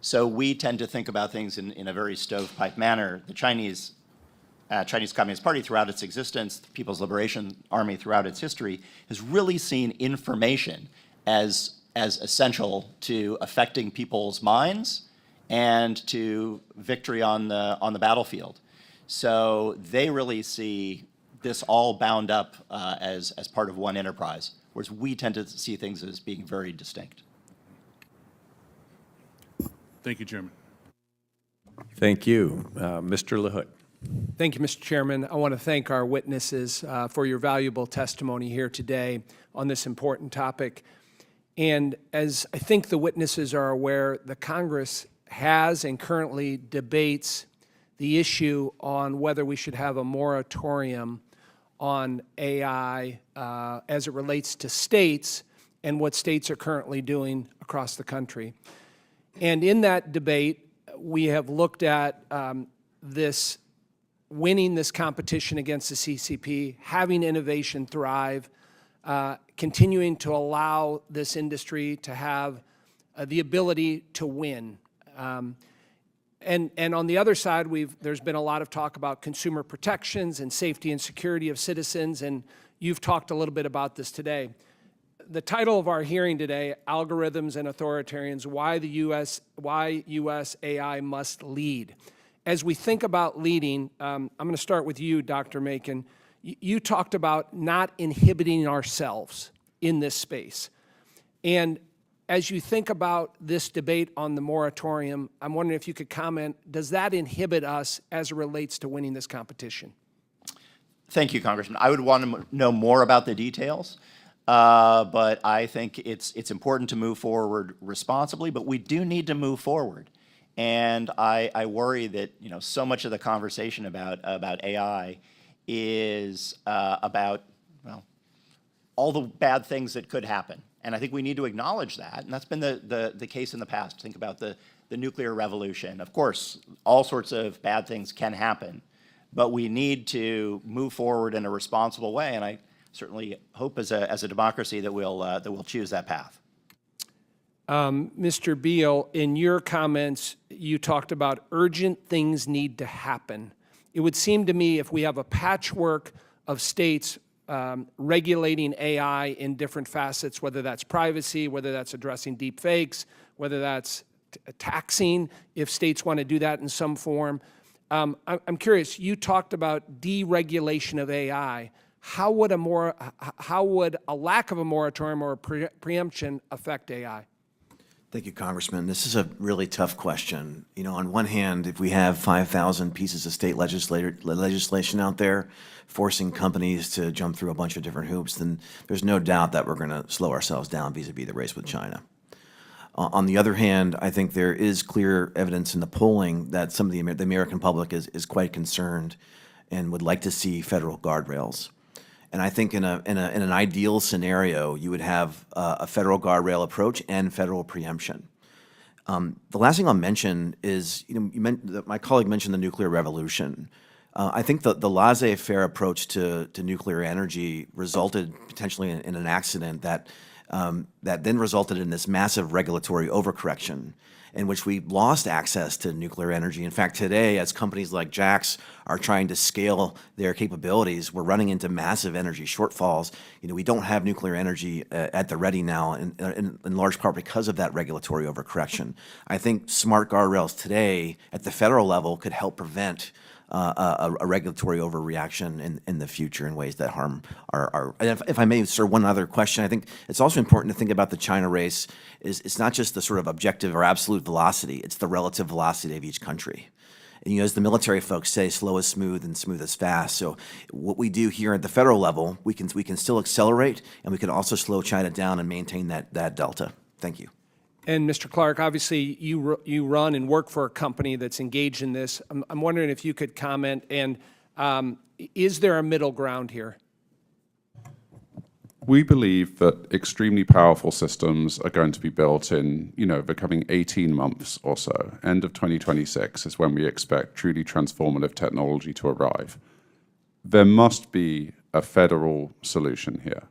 So we tend to think about things in a very stovepipe manner. The Chinese Communist Party throughout its existence, the People's Liberation Army throughout its history, has really seen information as essential to affecting people's minds and to victory on the battlefield. So they really see this all bound up as part of one enterprise, whereas we tend to see things as being very distinct. Thank you, Chairman. Thank you. Mr. LaHood. Thank you, Mr. Chairman. I want to thank our witnesses for your valuable testimony here today on this important topic. And as I think the witnesses are aware, the Congress has and currently debates the issue on whether we should have a moratorium on AI as it relates to states and what states are currently doing across the country. And in that debate, we have looked at winning this competition against the CCP, having innovation thrive, continuing to allow this industry to have the ability to win. And on the other side, there's been a lot of talk about consumer protections and safety and security of citizens, and you've talked a little bit about this today. The title of our hearing today, Algorithms and Authoritarians, why U.S. AI must lead. As we think about leading, I'm going to start with you, Dr. Macon. You talked about not inhibiting ourselves in this space. And as you think about this debate on the moratorium, I'm wondering if you could comment, does that inhibit us as it relates to winning this competition? Thank you, Congressman. I would want to know more about the details, but I think it's important to move forward responsibly, but we do need to move forward. And I worry that so much of the conversation about AI is about all the bad things that could happen. And I think we need to acknowledge that, and that's been the case in the past. Think about the nuclear revolution. Of course, all sorts of bad things can happen, but we need to move forward in a responsible way, and I certainly hope as a democracy that we'll choose that path. Mr. Beal, in your comments, you talked about urgent things need to happen. It would seem to me if we have a patchwork of states regulating AI in different facets, whether that's privacy, whether that's addressing deep fakes, whether that's taxing, if states want to do that in some form. I'm curious, you talked about deregulation of AI. How would a lack of a moratorium or a preemption affect AI? Thank you, Congressman. This is a really tough question. On one hand, if we have 5,000 pieces of state legislation out there forcing companies to jump through a bunch of different hoops, then there's no doubt that we're going to slow ourselves down vis-a-vis the race with China. On the other hand, I think there is clear evidence in the polling that some of the American public is quite concerned and would like to see federal guardrails. And I think in an ideal scenario, you would have a federal guardrail approach and federal preemption. The last thing I'll mention is, my colleague mentioned the nuclear revolution. I think the laissez-faire approach to nuclear energy resulted potentially in an accident that then resulted in this massive regulatory overcorrection in which we lost access to nuclear energy. In fact, today, as companies like JAX are trying to scale their capabilities, we're running into massive energy shortfalls. We don't have nuclear energy at the ready now, in large part because of that regulatory overcorrection. I think smart guardrails today at the federal level could help prevent a regulatory overreaction in the future in ways that harm our and if I may, sir, one other question. I think it's also important to think about the China race is it's not just the sort of objective or absolute velocity, it's the relative velocity of each country. And, you know, as the military folks say, slow is smooth and smooth is fast. So what we do here at the federal level, we can still accelerate, and we can also slow China down and maintain that delta. Thank you. And Mr. Clark, obviously you run and work for a company that's engaged in this. I'm wondering if you could comment, and is there a middle ground here? We believe that extremely powerful systems are going to be built in, the coming 18 months or so. End of 2026 is when we expect truly transformative technology to arrive. There must be a federal solution here.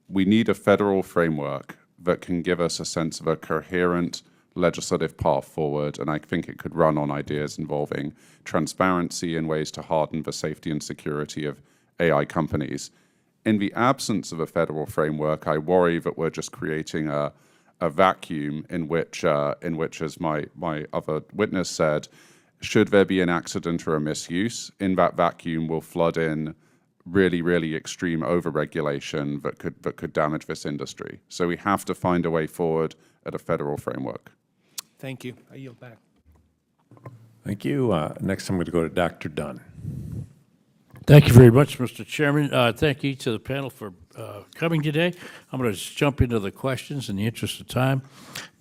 We need a federal framework that can give us a sense of a coherent legislative path forward, and I think it could run on ideas involving transparency and ways to harden the safety and security of AI companies. In the absence of a federal framework, I worry that we're just creating a vacuum in which, as my other witness said, should there be an accident or a misuse, in that vacuum will flood in really, really extreme overregulation that could damage this industry. So we have to find a way forward at a federal framework. Thank you. I yield back. Thank you. Next, I'm going to go to Dr. Dunn. Thank you very much, Mr. Chairman. Thank each of the panel for coming today. I'm going to just jump into the questions in the interest of time.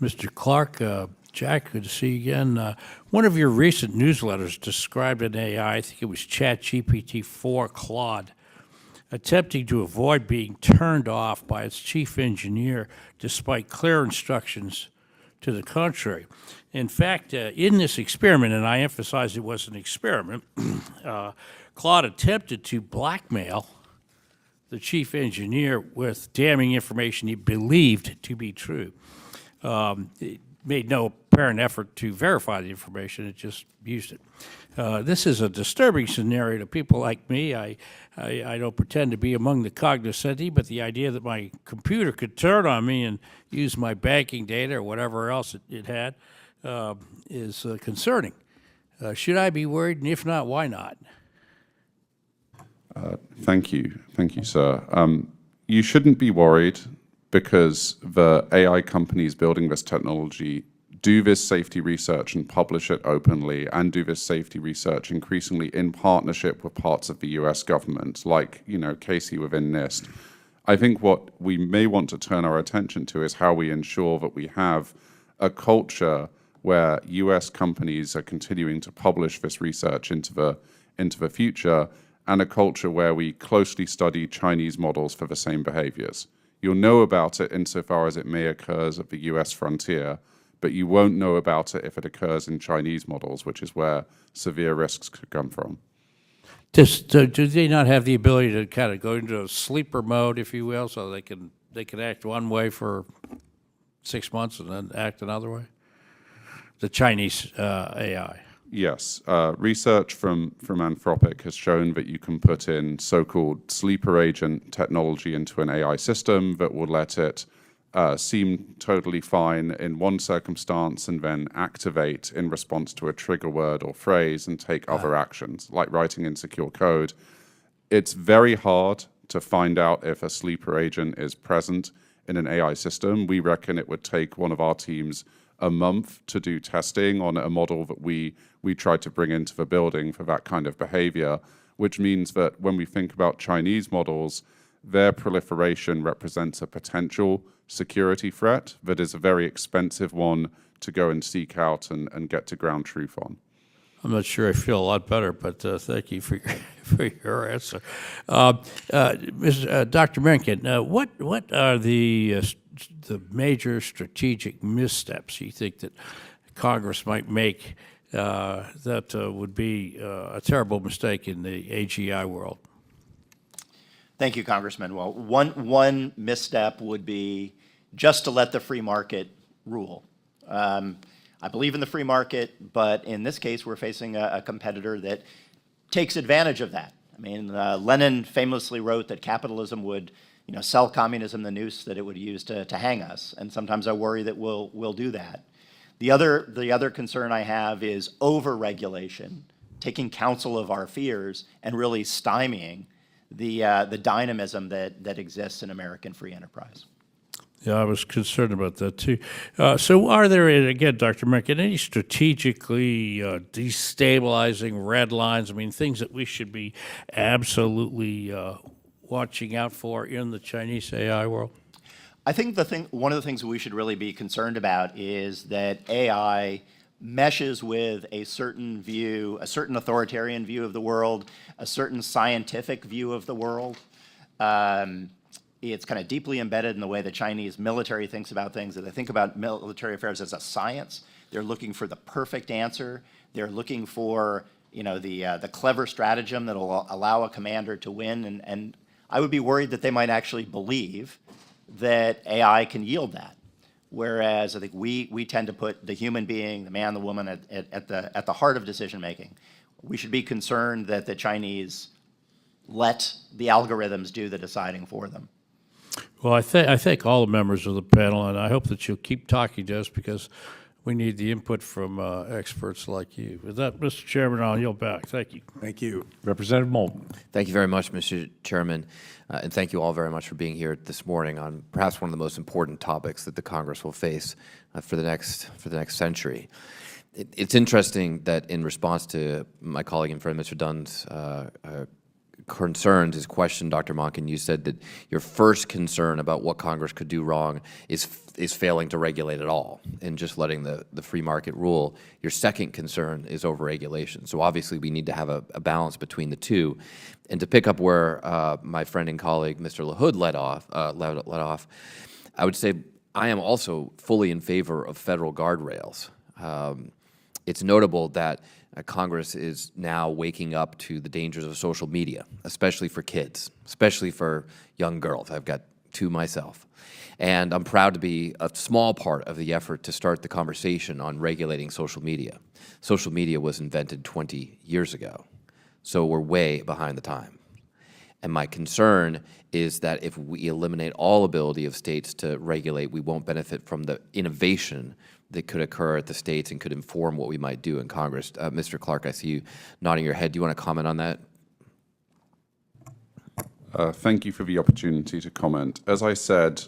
Mr. Clark, Jack, good to see you again. One of your recent newsletters described an AI, I think it was ChatGPT-4 Claude, attempting to avoid being turned off by its chief engineer despite clear instructions to the contrary. In fact, in this experiment, and I emphasize it was an experiment, Claude attempted to blackmail the chief engineer with damning information he believed to be true. It made no apparent effort to verify the information, it just used it. This is a disturbing scenario to people like me. I don't pretend to be among the cognoscenti, but the idea that my computer could turn on me and use my banking data or whatever else it had is concerning. Should I be worried? And if not, why not? Thank you, sir. You shouldn't be worried because the AI companies building this technology do this safety research and publish it openly, and do this safety research increasingly in partnership with parts of the US government, like, Casey within NIST. I think what we may want to turn our attention to is how we ensure that we have a culture where US companies are continuing to publish this research into the future, and a culture where we closely study Chinese models for the same behaviors. You'll know about it insofar as it may occur at the US frontier, but you won't know about it if it occurs in Chinese models, which is where severe risks could come from. Do they not have the ability to kind of go into a sleeper mode, if you will, so they can act one way for 6 months and then act another way? The Chinese AI. Yes. Research from Anthropic has shown that you can put in so-called sleeper agent technology into an AI system that will let it seem totally fine in one circumstance and then activate in response to a trigger word or phrase and take other actions, like writing insecure code. It's very hard to find out if a sleeper agent is present in an AI system. We reckon it would take one of our teams a month to do testing on a model that we tried to bring into the building for that kind of behavior, which means that when we think about Chinese models, their proliferation represents a potential security threat that is a very expensive one to go and seek out and get to ground truth on. I'm not sure I feel a lot better, but thank you for your answer. Dr. Mencken, what are the major strategic missteps you think that Congress might make that would be a terrible mistake in the AGI world? Thank you, Congressman. Well, one misstep would be just to let the free market rule. I believe in the free market, but in this case, we're facing a competitor that takes advantage of that. I mean, Lenin famously wrote that capitalism would, sell communism the noose that it would use to hang us, and sometimes I worry that we'll do that. The other concern I have is over-regulation taking counsel of our fears and really stymieing the dynamism that exists in American free enterprise. Yeah, I was concerned about that too. So are there, and again, Dr. Mencken, any strategically destabilizing red lines? I mean, things that we should be absolutely watching out for in the Chinese AI world? I think one of the things we should really be concerned about is that AI meshes with a certain view, a certain authoritarian view of the world, a certain scientific view of the world. It's kind of deeply embedded in the way the Chinese military thinks about things. They think about military affairs as a science. They're looking for the perfect answer. They're looking for, you know, the clever stratagem that will allow a commander to win. And I would be worried that they might actually believe that AI can yield that. Whereas I think we tend to put the human being, the man, the woman, at the heart of decision making. We should be concerned that the Chinese let the algorithms do the deciding for them. Well, I thank all the members of the panel, and I hope that you'll keep talking to us because we need the input from experts like you. With that, Mr. Chairman, I'll yield back. Thank you. Thank you. Representative Moulton. Thank you very much, Mr. Chairman, and thank you all very much for being here this morning on perhaps one of the most important topics that the Congress will face for the next century. It's interesting that in response to my colleague and friend Mr. Dunn's concerns, his question, Dr. Monken, you said that your first concern about what Congress could do wrong is failing to regulate at all and just letting the free market rule. Your second concern is overregulation. So obviously we need to have a balance between the two. And to pick up where my friend and colleague Mr. LaHood led off, I would say I am also fully in favor of federal guardrails. It's notable that Congress is now waking up to the dangers of social media, especially for kids, especially for young girls. I've got two myself. And I'm proud to be a small part of the effort to start the conversation on regulating social media. Social media was invented 20 years ago, so we're way behind the time. And my concern is that if we eliminate all ability of states to regulate, we won't benefit from the innovation that could occur at the states and could inform what we might do in Congress. Mr. Clark, I see you nodding your head. Do you want to comment on that? Thank you for the opportunity to comment. As I said,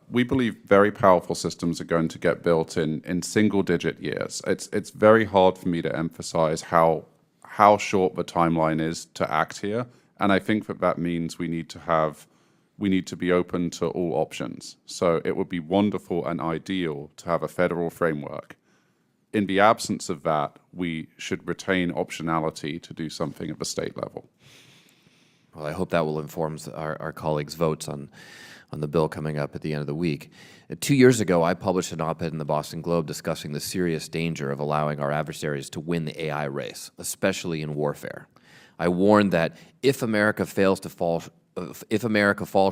we believe very powerful systems are going to get built in single-digit years. It's very hard for me to emphasize how short the timeline is to act here, and I think that means we need to be open to all options. So it would be wonderful and ideal to have a federal framework. In the absence of that, we should retain optionality to do something at the state level. Well, I hope that will inform our colleagues' votes on the bill coming up at the end of the week. 2 years ago, I published an op-ed in the Boston Globe discussing the serious danger of allowing our adversaries to win the AI race, especially in warfare. I warned that if America falls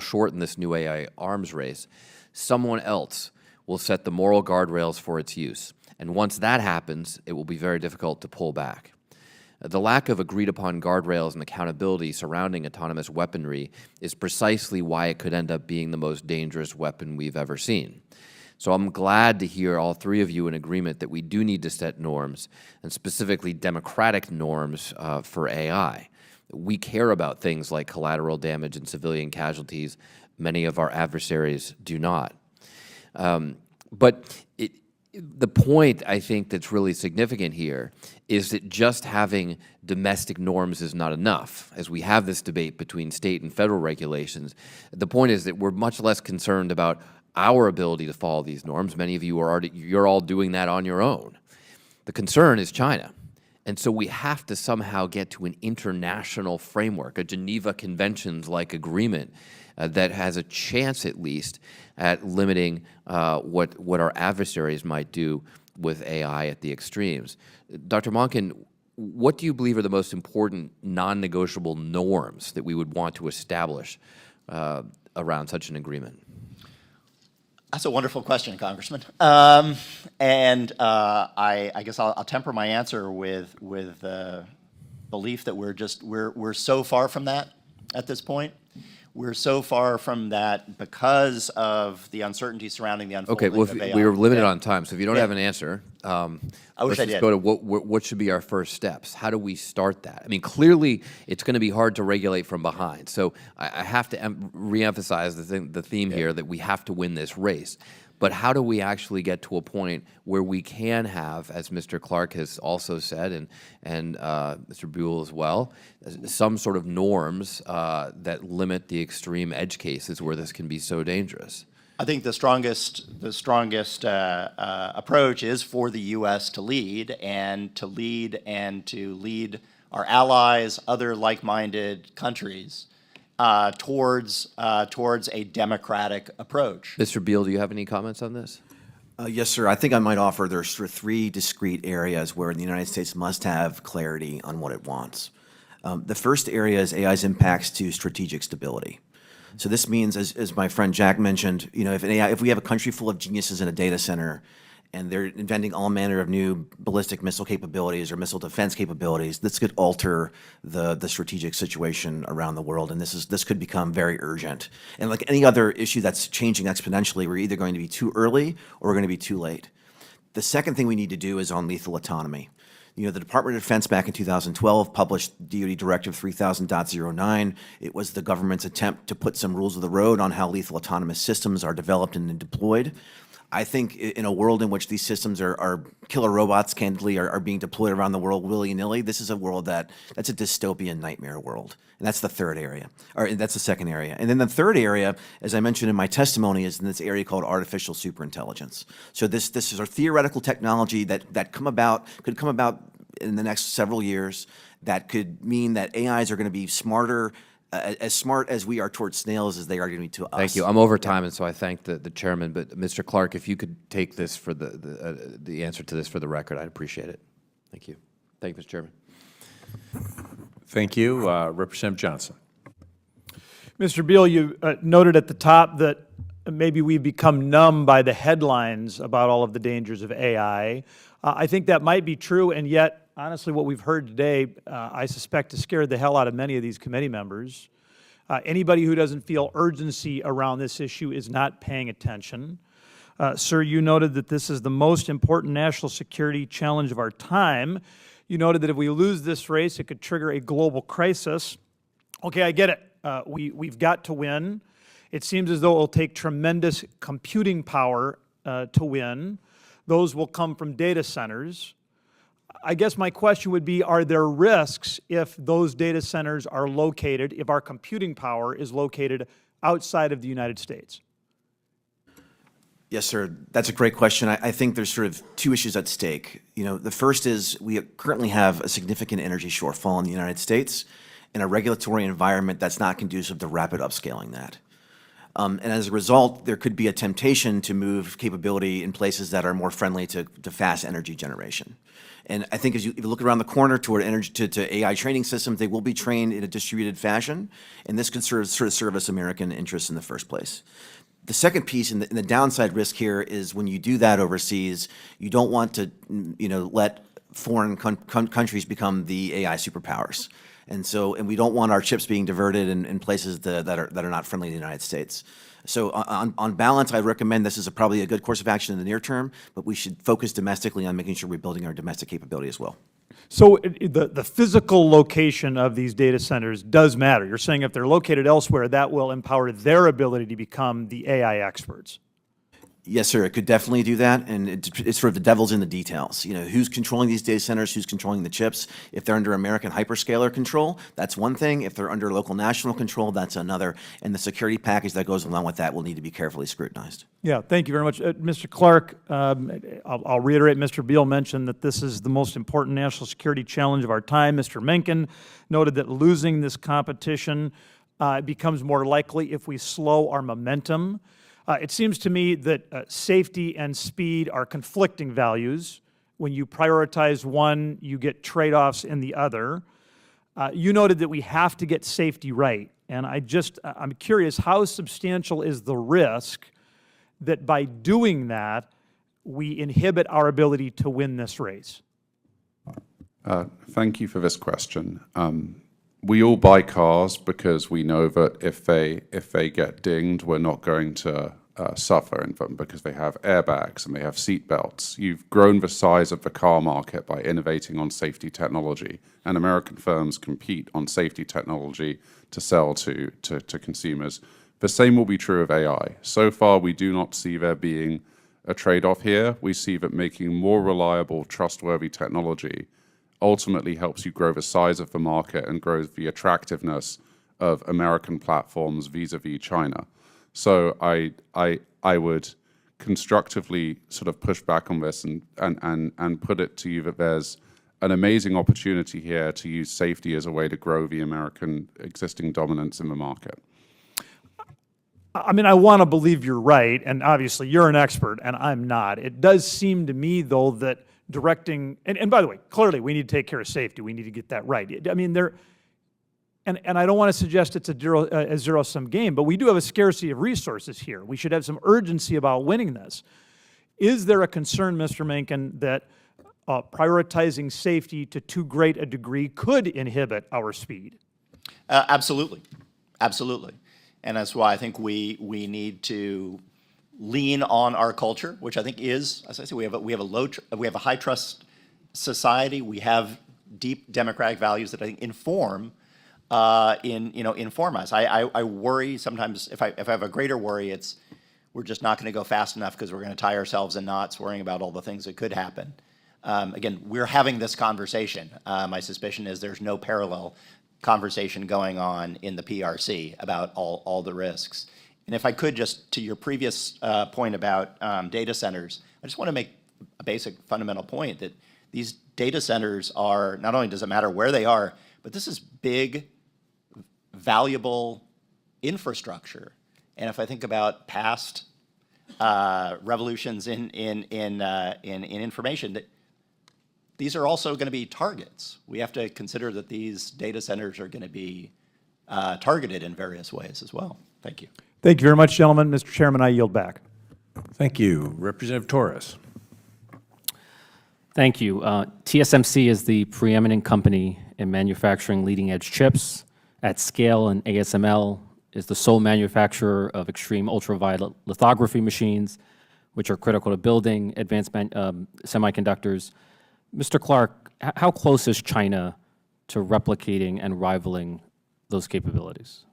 short in this new AI arms race, someone else will set the moral guardrails for its use. And once that happens, it will be very difficult to pull back. The lack of agreed-upon guardrails and accountability surrounding autonomous weaponry is precisely why it could end up being the most dangerous weapon we've ever seen. So I'm glad to hear all three of you in agreement that we do need to set norms, and specifically democratic norms for AI. We care about things like collateral damage and civilian casualties. Many of our adversaries do not. But the point, I think, that's really significant here is that just having domestic norms is not enough. As we have this debate between state and federal regulations, the point is that we're much less concerned about our ability to follow these norms. Many of you you're all doing that on your own. The concern is China. And so we have to somehow get to an international framework, a Geneva Conventions-like agreement that has a chance, at least, at limiting what our adversaries might do with AI at the extremes. Dr. Monken, what do you believe are the most important non-negotiable norms that we would want to establish around such an agreement? That's a wonderful question, Congressman. I guess I'll temper my answer with the belief that we're so far from that at this point. We're so far from that because of the uncertainty surrounding the unfolding Okay, well, of AI. we were limited Yeah. on time, so if you don't have an answer, I wish let's I just did. go to what should be our first steps. How do we start that? I mean, clearly, it's going to be hard to regulate from behind. So I have to reemphasize the theme here that we have to win this race. But how do we actually get to a point where we can have, as Mr. Clark has also said, and Mr. Buell as well, some sort of norms that limit the extreme edge cases where this can be so dangerous? I think the strongest approach is for the U.S. to lead and to lead our allies, other like-minded countries towards a democratic approach. Mr. Beal, do you have any comments on this? Yes, sir. I think I might offer there's sort of three discrete areas where the United States must have clarity on what it wants. The first area is AI's impacts to strategic stability. So this means, as my friend Jack mentioned, you know, if we have a country full of geniuses in a data center and they're inventing all manner of new ballistic missile capabilities or missile defense capabilities, this could alter the strategic situation around the world, and this could become very urgent. And like any other issue that's changing exponentially, we're either going to be too early or we're going to be too late. The second thing we need to do is on lethal autonomy. You know, the Department of Defense back in 2012 published DoD Directive 3000.09. It was the government's attempt to put some rules of the road on how lethal autonomous systems are developed and deployed. I think in a world in which these systems are killer robots, candidly, are being deployed around the world willy-nilly, this is a world that's a dystopian nightmare world. And that's the third area, or that's the second area. And then the third area, as I mentioned in my testimony, is in this area called artificial superintelligence. So this is a theoretical technology that could come about in the next several years that could mean that AIs are going to be smarter, as smart as we are towards snails as they are going to be to us. Thank you. I'm over time, and so I thank the chairman. But Mr. Clark, if you could take this for the answer to this for the record, I'd appreciate it. Thank you. Thank you, Mr. Chairman. Thank you. Representative Johnson. Mr. Beal, you noted at the top that maybe we've become numb by the headlines about all of the dangers of AI. I think that might be true, and yet, honestly, what we've heard today, I suspect, has scared the hell out of many of these committee members. Anybody who doesn't feel urgency around this issue is not paying attention. Sir, you noted that this is the most important national security challenge of our time. You noted that if we lose this race, it could trigger a global crisis. Okay, I get it. We've got to win. It seems as though it will take tremendous computing power to win. Those will come from data centers. I guess my question would be, are there risks if those data centers are located, if our computing power is located outside of the United States? Yes, sir. That's a great question. I think there's sort of two issues at stake. You know, the first is we currently have a significant energy shortfall in the United States in a regulatory environment that's not conducive to rapid upscaling that. And as a result, there could be a temptation to move capability in places that are more friendly to fast energy generation. And I think if you look around the corner toward energy to AI training systems, they will be trained in a distributed fashion, and this could sort of service American interests in the first place. The second piece, and the downside risk here, is when you do that overseas, you don't want to, you know, let foreign countries become the AI superpowers. And we don't want our chips being diverted in places that are not friendly to the United States. So on balance, I recommend this is probably a good course of action in the near term, but we should focus domestically on making sure we're building our domestic capability as well. So the physical location of these data centers does matter. You're saying if they're located elsewhere, that will empower their ability to become the AI experts. Yes, sir. It could definitely do that, and it's sort of the devil's in the details. You know, who's controlling these data centers, who's controlling the chips. If they're under American hyperscaler control, that's one thing. If they're under local national control, that's another. And the security package that goes along with that will need to be carefully scrutinized. Yeah, thank you very much. Mr. Clark, I'll reiterate, Mr. Beal mentioned that this is the most important national security challenge of our time. Mr. Mencken noted that losing this competition becomes more likely if we slow our momentum. It seems to me that safety and speed are conflicting values. When you prioritize one, you get trade-offs in the other. You noted that we have to get safety right, and I'm curious, how substantial is the risk that by doing that, we inhibit our ability to win this race? Thank you for this question. we all buy cars because we know that if they get dinged, we're not going to suffer in them because they have airbags and they have seat belts. You've grown the size of the car market by innovating on safety technology, and American firms compete on safety technology to sell to consumers. The same will be true of AI. So far, we do not see there being a trade-off here. We see that making more reliable, trustworthy technology ultimately helps you grow the size of the market and grows the attractiveness of American platforms vis-a-vis China. So I would constructively sort of push back on this and put it to you that there's an amazing opportunity here to use safety as a way to grow the American existing dominance in the market. I mean, I want to believe you're right, and obviously you're an expert, and I'm not. It does seem to me, though, that directing, and by the way, clearly we need to take care of safety. We need to get that right. I mean, and I don't want to suggest it's a zero-sum game, but we do have a scarcity of resources here. We should have some urgency about winning this. Is there a concern, Mr. Mencken, that prioritizing safety to too great a degree could inhibit our speed? Absolutely, absolutely. And that's why I think we need to lean on our culture, which I think is, as I say, we have a high trust society. We have deep democratic values that I think inform us. I worry sometimes. If I have a greater worry, it's we're just not going to go fast enough because we're going to tie ourselves in knots worrying about all the things that could happen. Again, we're having this conversation. My suspicion is there's no parallel conversation going on in the PRC about all the risks. And if I could, just to your previous point about data centers, I just want to make a basic fundamental point that these data centers are, not only does it matter where they are, but this is big, valuable infrastructure. And if I think about past revolutions in information, that these are also going to be targets. We have to consider that these data centers are going to be targeted in various ways as well. Thank you. Thank you very much, gentlemen. Mr. Chairman, I yield back. Thank you. Representative Torres. Thank you. TSMC is the preeminent company in manufacturing leading-edge chips at scale, and ASML is the sole manufacturer of extreme ultraviolet lithography machines, which are critical to building advanced semiconductors. Mr. Clark, how close is China to replicating and rivaling those capabilities?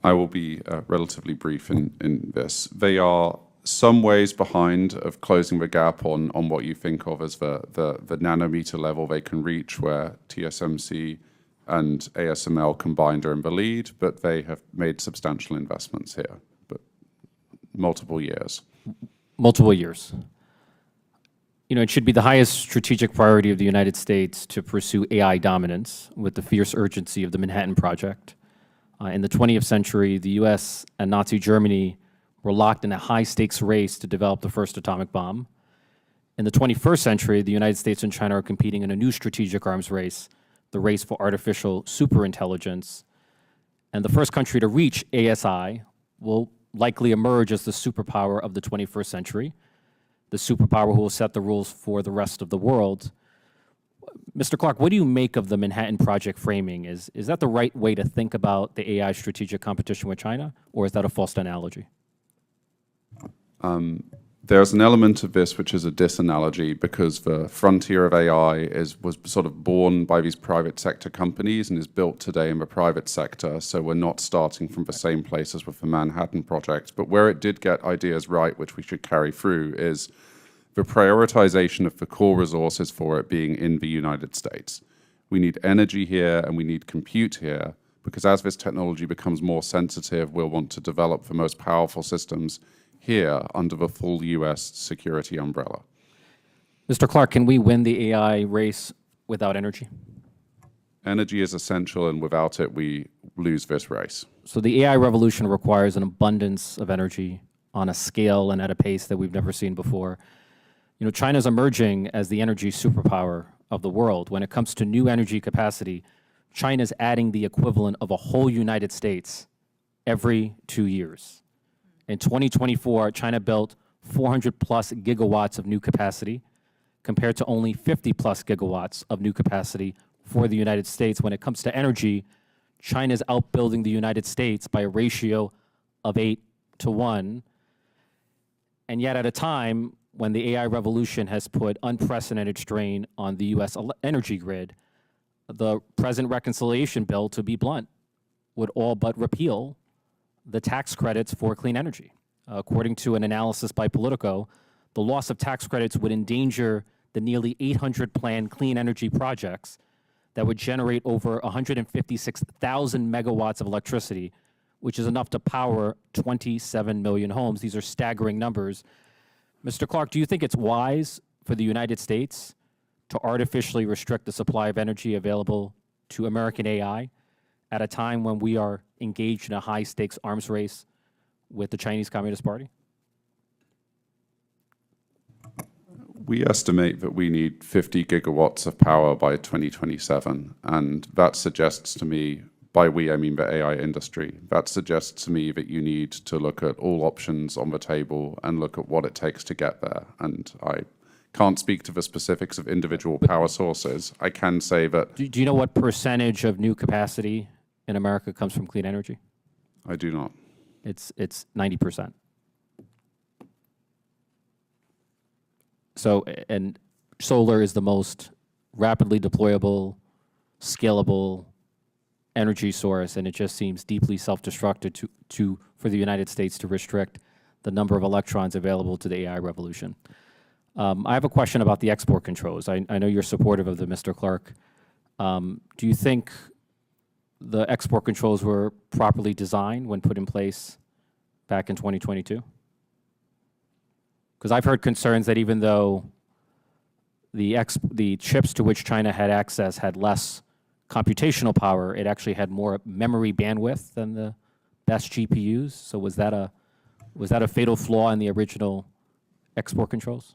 I will be relatively brief in this. They are some ways behind of closing the gap on what you think of as the nanometer level they can reach, where TSMC and ASML combined are in the lead, but they have made substantial investments here, but multiple years. Multiple years. You know, it should be the highest strategic priority of the United States to pursue AI dominance with the fierce urgency of the Manhattan Project. In the 20th century, the US and Nazi Germany were locked in a high-stakes race to develop the first atomic bomb. In the 21st century, the United States and China are competing in a new strategic arms race, the race for artificial superintelligence. And the first country to reach ASI will likely emerge as the superpower of the 21st century, the superpower who will set the rules for the rest of the world. Mr. Clark, what do you make of the Manhattan Project framing? Is that the right way to think about the AI strategic competition with China, or is that a false analogy? There's an element of this which is a disanalogy, because the frontier of AI was sort of born by these private sector companies and is built today in the private sector, so we're not starting from the same place as with the Manhattan Project. But where it did get ideas right, which we should carry through, is the prioritization of the core resources for it being in the United States. We need energy here and we need compute here, because as this technology becomes more sensitive, we'll want to develop the most powerful systems here under the full US security umbrella. Mr. Clark, can we win the AI race without energy? Energy is essential, and without it, we lose this race. So the AI revolution requires an abundance of energy on a scale and at a pace that we've never seen before. You know, China's emerging as the energy superpower of the world. When it comes to new energy capacity, China's adding the equivalent of a whole United States every 2 years. In 2024, China built 400 plus gigawatts of new capacity, compared to only 50 plus gigawatts of new capacity for the United States. When it comes to energy, China is outbuilding the United States by a ratio of 8 to 1. And yet at a time when the AI revolution has put unprecedented strain on the U.S. energy grid, the present reconciliation bill, to be blunt, would all but repeal the tax credits for clean energy. According to an analysis by Politico, the loss of tax credits would endanger the nearly 800 planned clean energy projects that would generate over 156,000 megawatts of electricity, which is enough to power 27 million homes. These are staggering numbers. Mr. Clark, do you think it's wise for the United States to artificially restrict the supply of energy available to American AI at a time when we are engaged in a high-stakes arms race with the Chinese Communist Party? We estimate that we need 50 gigawatts of power by 2027, and that suggests to me, by we I mean the AI industry, that suggests to me that you need to look at all options on the table and look at what it takes to get there. And I can't speak to the specifics of individual power sources. I can say that... Do you know what percentage of new capacity in America comes from clean energy? I do not. It's 90%. So, and solar is the most rapidly deployable, scalable energy source, and it just seems deeply self-destructive for the United States to restrict the number of electrons available to the AI revolution. I have a question about the export controls. I know you're supportive of them, Mr. Clark. Do you think the export controls were properly designed when put in place back in 2022? Because I've heard concerns that even though the chips to which China had access had less computational power, it actually had more memory bandwidth than the best GPUs. So was that a fatal flaw in the original export controls?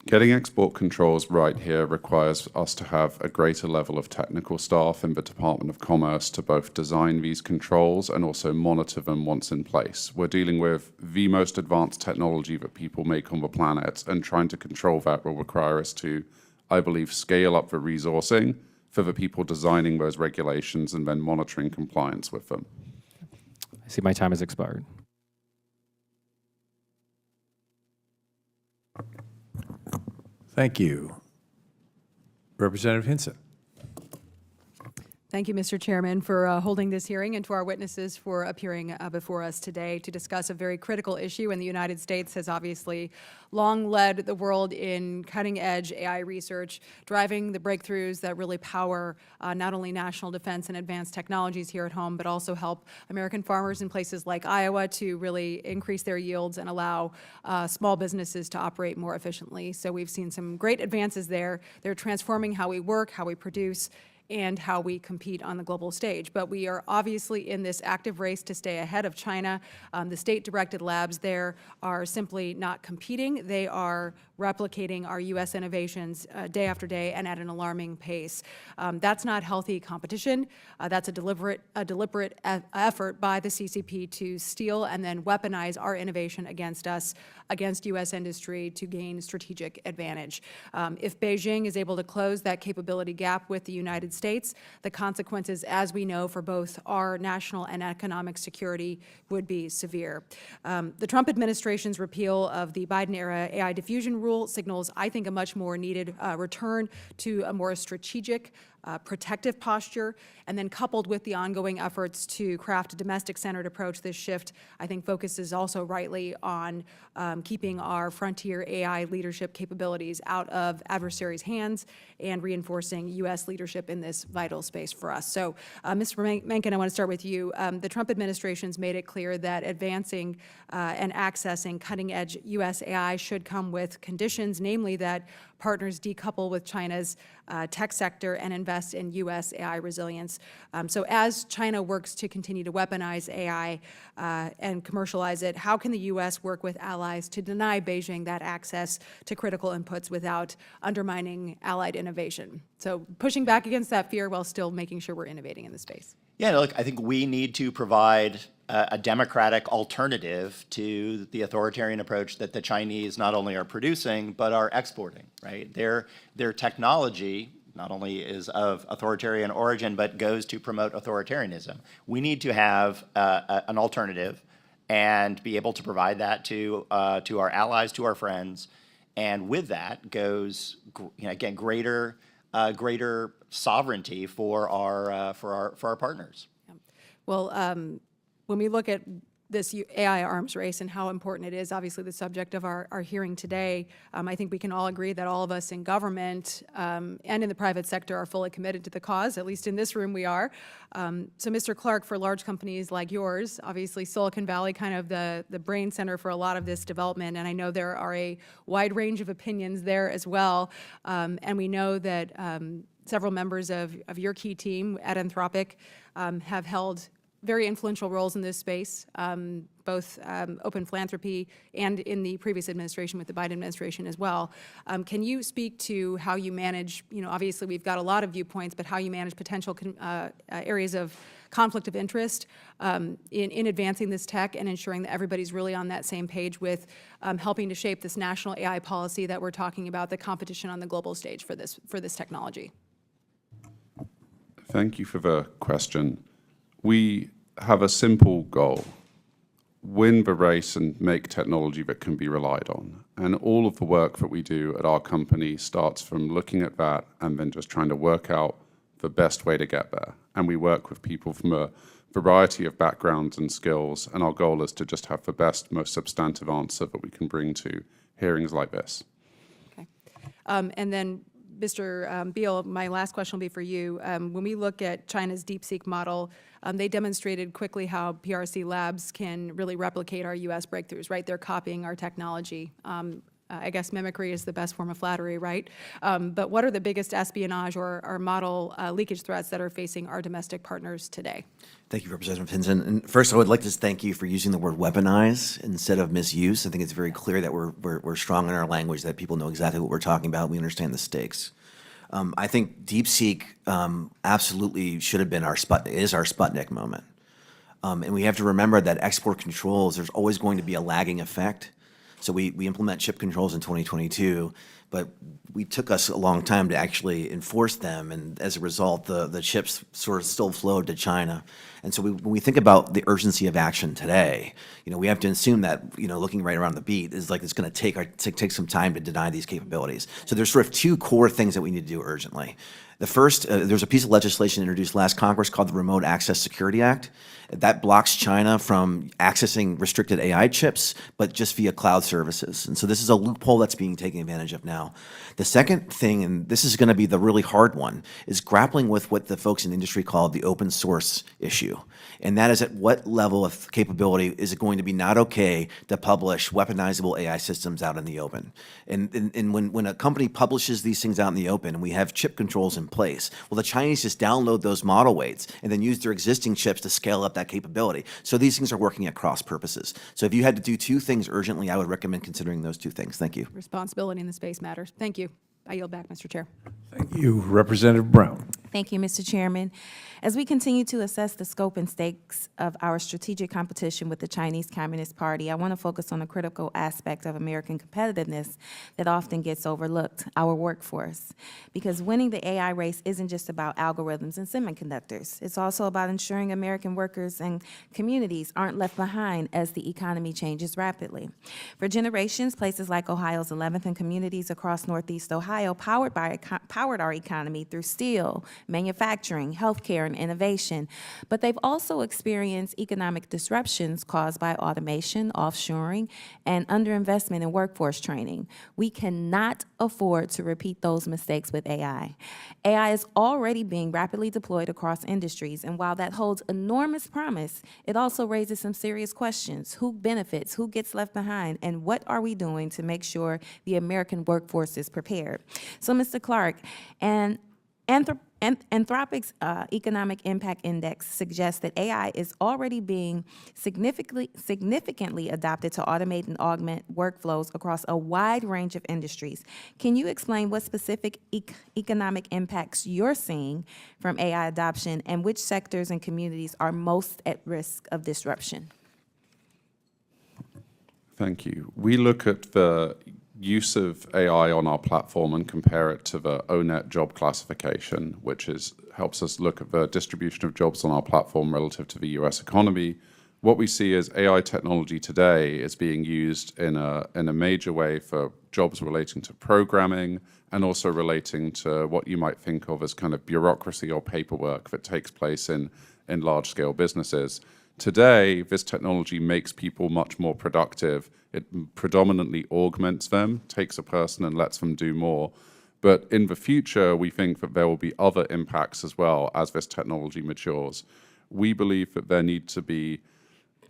Getting export controls right here requires us to have a greater level of technical staff in the Department of Commerce to both design these controls and also monitor them once in place. We're dealing with the most advanced technology that people make on the planet, and trying to control that will require us to, I believe, scale up the resourcing for the people designing those regulations and then monitoring compliance with them. I see my time has expired. Thank you. Representative Hinson. Thank you, Mr. Chairman, for holding this hearing, and to our witnesses for appearing before us today to discuss a very critical issue. And the United States has obviously long led the world in cutting-edge AI research, driving the breakthroughs that really power not only national defense and advanced technologies here at home, but also help American farmers in places like Iowa to really increase their yields and allow small businesses to operate more efficiently. So we've seen some great advances there. They're transforming how we work, how we produce, and how we compete on the global stage. But we are obviously in this active race to stay ahead of China. The state-directed labs there are simply not competing. They are replicating our U.S. innovations day after day and at an alarming pace. That's not healthy competition. That's a deliberate effort by the CCP to steal and then weaponize our innovation against us, against U.S. industry, to gain strategic advantage. If Beijing is able to close that capability gap with the United States, the consequences, as we know, for both our national and economic security would be severe. The Trump administration's repeal of the Biden-era AI diffusion rule signals, I think, a much more needed return to a more strategic, protective posture, and then coupled with the ongoing efforts to craft a domestic-centered approach, this shift, I think, focuses also rightly on keeping our frontier AI leadership capabilities out of adversaries' hands and reinforcing U.S. leadership in this vital space for us. So, Mr. Mencken, I want to start with you. The Trump administration's made it clear that advancing and accessing cutting-edge U.S. AI should come with conditions, namely that partners decouple with China's tech sector and invest in U.S. AI resilience. So as China works to continue to weaponize AI and commercialize it, how can the U.S. work with allies to deny Beijing that access to critical inputs without undermining allied innovation? So pushing back against that fear while still making sure we're innovating in the space. Yeah, look, I think we need to provide a democratic alternative to the authoritarian approach that the Chinese not only are producing, but are exporting, right? Their technology, not only is of authoritarian origin, but goes to promote authoritarianism. We need to have an alternative and be able to provide that to our allies, to our friends, and with that goes, again, greater sovereignty for our partners. Well, when we look at this AI arms race and how important it is, obviously the subject of our hearing today, I think we can all agree that all of us in government and in the private sector are fully committed to the cause, at least in this room we are. So Mr. Clark, for large companies like yours, obviously Silicon Valley kind of the brain center for a lot of this development, and I know there are a wide range of opinions there as well, and we know that several members of your key team at Anthropic have held very influential roles in this space, both open philanthropy and in the previous administration with the Biden administration as well. Can you speak to how you manage, obviously we've got a lot of viewpoints, but how you manage potential areas of conflict of interest in advancing this tech and ensuring that everybody's really on that same page with helping to shape this national AI policy that we're talking about, the competition on the global stage for this technology? Thank you for the question. We have a simple goal: win the race and make technology that can be relied on. And all of the work that we do at our company starts from looking at that and then just trying to work out the best way to get there. And we work with people from a variety of backgrounds and skills, and our goal is to just have the best, most substantive answer that we can bring to hearings like this. Okay. And then Mr. Beal, my last question will be for you. When we look at China's DeepSeek model, they demonstrated quickly how PRC labs can really replicate our U.S. breakthroughs, right? They're copying our technology. I guess mimicry is the best form of flattery, right? But what are the biggest espionage or model leakage threats that are facing our domestic partners today? Thank you, Representative Hinson. And first, I would like to thank you for using the word weaponize instead of misuse. I think it's very clear that we're strong in our language, that people know exactly what we're talking about. We understand the stakes. I think DeepSeek absolutely should have been is our Sputnik moment. And we have to remember that export controls, there's always going to be a lagging effect. So we implement chip controls in 2022, but we took us a long time to actually enforce them, and as a result, the chips sort of still flowed to China. And so when we think about the urgency of action today, we have to assume that, looking right around the beat is like it's going to take some time to deny these capabilities. So there's sort of two core things that we need to do urgently. The first, there's a piece of legislation introduced last Congress called the Remote Access Security Act. That blocks China from accessing restricted AI chips, but just via cloud services. And so this is a loophole that's being taken advantage of now. The second thing, and this is going to be the really hard one, is grappling with what the folks in the industry call the open source issue. And that is at what level of capability is it going to be not okay to publish weaponizable AI systems out in the open? And when a company publishes these things out in the open and we have chip controls in place, well, the Chinese just download those model weights and then use their existing chips to scale up that capability. So these things are working at cross purposes. So if you had to do two things urgently, I would recommend considering those two things. Thank you. Responsibility in the space matters. Thank you. I yield back, Mr. Chair. Thank you. Representative Brown. Thank you, Mr. Chairman. As we continue to assess the scope and stakes of our strategic competition with the Chinese Communist Party, I want to focus on a critical aspect of American competitiveness that often gets overlooked, our workforce. Because winning the AI race isn't just about algorithms and semiconductors. It's also about ensuring American workers and communities aren't left behind as the economy changes rapidly. For generations, places like Ohio's 11th and communities across Northeast Ohio powered our economy through steel, manufacturing, healthcare, and innovation, but they've also experienced economic disruptions caused by automation, offshoring, and underinvestment in workforce training. We cannot afford to repeat those mistakes with AI. AI is already being rapidly deployed across industries, and while that holds enormous promise, it also raises some serious questions. Who benefits? Who gets left behind? And what are we doing to make sure the American workforce is prepared? So, Mr. Clark, Anthropic's Economic Impact Index suggests that AI is already being significantly adopted to automate and augment workflows across a wide range of industries. Can you explain what specific economic impacts you're seeing from AI adoption and which sectors and communities are most at risk of disruption? Thank you. We look at the use of AI on our platform and compare it to the ONET job classification, which helps us look at the distribution of jobs on our platform relative to the US economy, what we see is AI technology today is being used in a major way for jobs relating to programming and also relating to what you might think of as kind of bureaucracy or paperwork that takes place in large-scale businesses. Today, this technology makes people much more productive. It predominantly augments them, takes a person and lets them do more. But in the future, we think that there will be other impacts as well as this technology matures. We believe that there need to be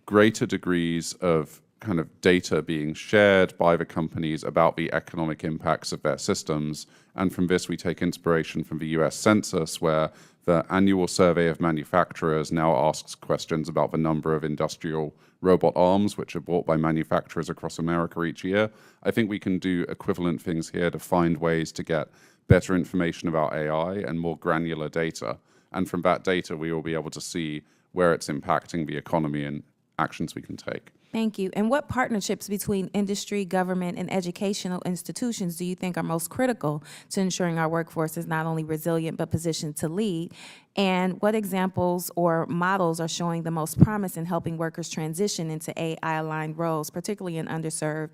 greater degrees of kind of data being shared by the companies about the economic impacts of their systems. And from this, we take inspiration from the US Census, where the annual survey of manufacturers now asks questions about the number of industrial robot arms which are bought by manufacturers across America each year. I think we can do equivalent things here to find ways to get better information about AI and more granular data. And from that data, we will be able to see where it's impacting the economy and actions we can take. Thank you. And what partnerships between industry, government, and educational institutions do you think are most critical to ensuring our workforce is not only resilient but positioned to lead? And what examples or models are showing the most promise in helping workers transition into AI-aligned roles, particularly in underserved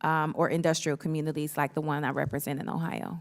or industrial communities like the one I represent in Ohio?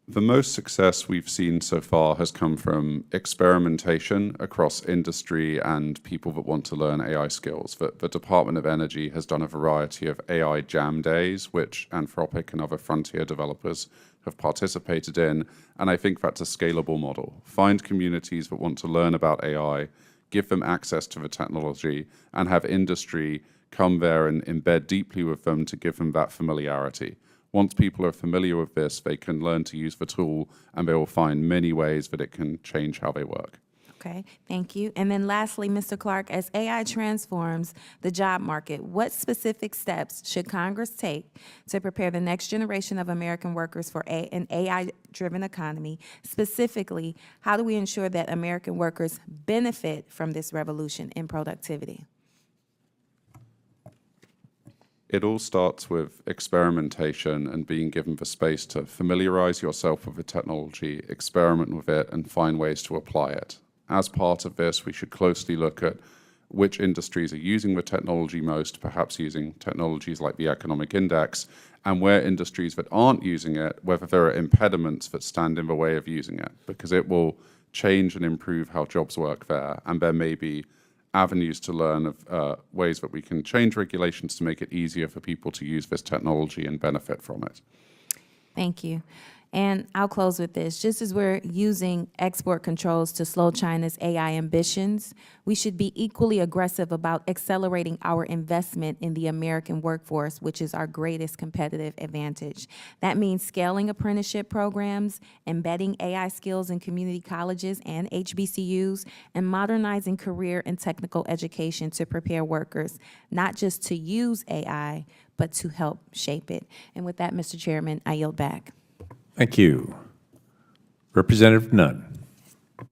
The most success we've seen so far has come from experimentation across industry and people that want to learn AI skills. The Department of Energy has done a variety of AI jam days, which Anthropic and other frontier developers have participated in, and I think that's a scalable model. Find communities that want to learn about AI, give them access to the technology, and have industry come there and embed deeply with them to give them that familiarity. Once people are familiar with this, they can learn to use the tool, and they will find many ways that it can change how they work. Okay, thank you. And then lastly, Mr. Clark, as AI transforms the job market, what specific steps should Congress take to prepare the next generation of American workers for an AI-driven economy? Specifically, how do we ensure that American workers benefit from this revolution in productivity? It all starts with experimentation and being given the space to familiarize yourself with the technology, experiment with it, and find ways to apply it. As part of this, we should closely look at which industries are using the technology most, perhaps using technologies like the economic index, and where industries that aren't using it, whether there are impediments that stand in the way of using it, because it will change and improve how jobs work there, and there may be avenues to learn of ways that we can change regulations to make it easier for people to use this technology and benefit from it. Thank you. And I'll close with this. Just as we're using export controls to slow China's AI ambitions, we should be equally aggressive about accelerating our investment in the American workforce, which is our greatest competitive advantage. That means scaling apprenticeship programs, embedding AI skills in community colleges and HBCUs, and modernizing career and technical education to prepare workers, not just to use AI, but to help shape it. And with that, Mr. Chairman, I yield back. Thank you. Representative Nunn. Well,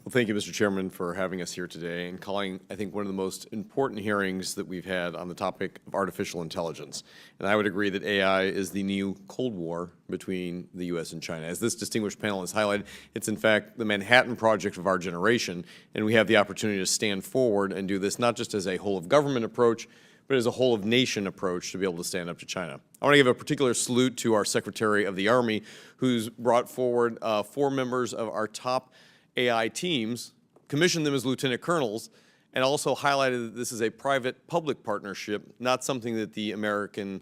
thank you, Mr. Chairman, for having us here today and calling, I think, one of the most important hearings that we've had on the topic of artificial intelligence. And I would agree that AI is the new Cold War between the U.S. and China. As this distinguished panel has highlighted, it's in fact the Manhattan Project of our generation, and we have the opportunity to stand forward and do this not just as a whole-of-government approach, but as a whole-of-nation approach to be able to stand up to China. I want to give a particular salute to our Secretary of the Army, who's brought forward 4 members of our top AI teams, commissioned them as lieutenant colonels, and also highlighted that this is a private-public partnership, not something that the American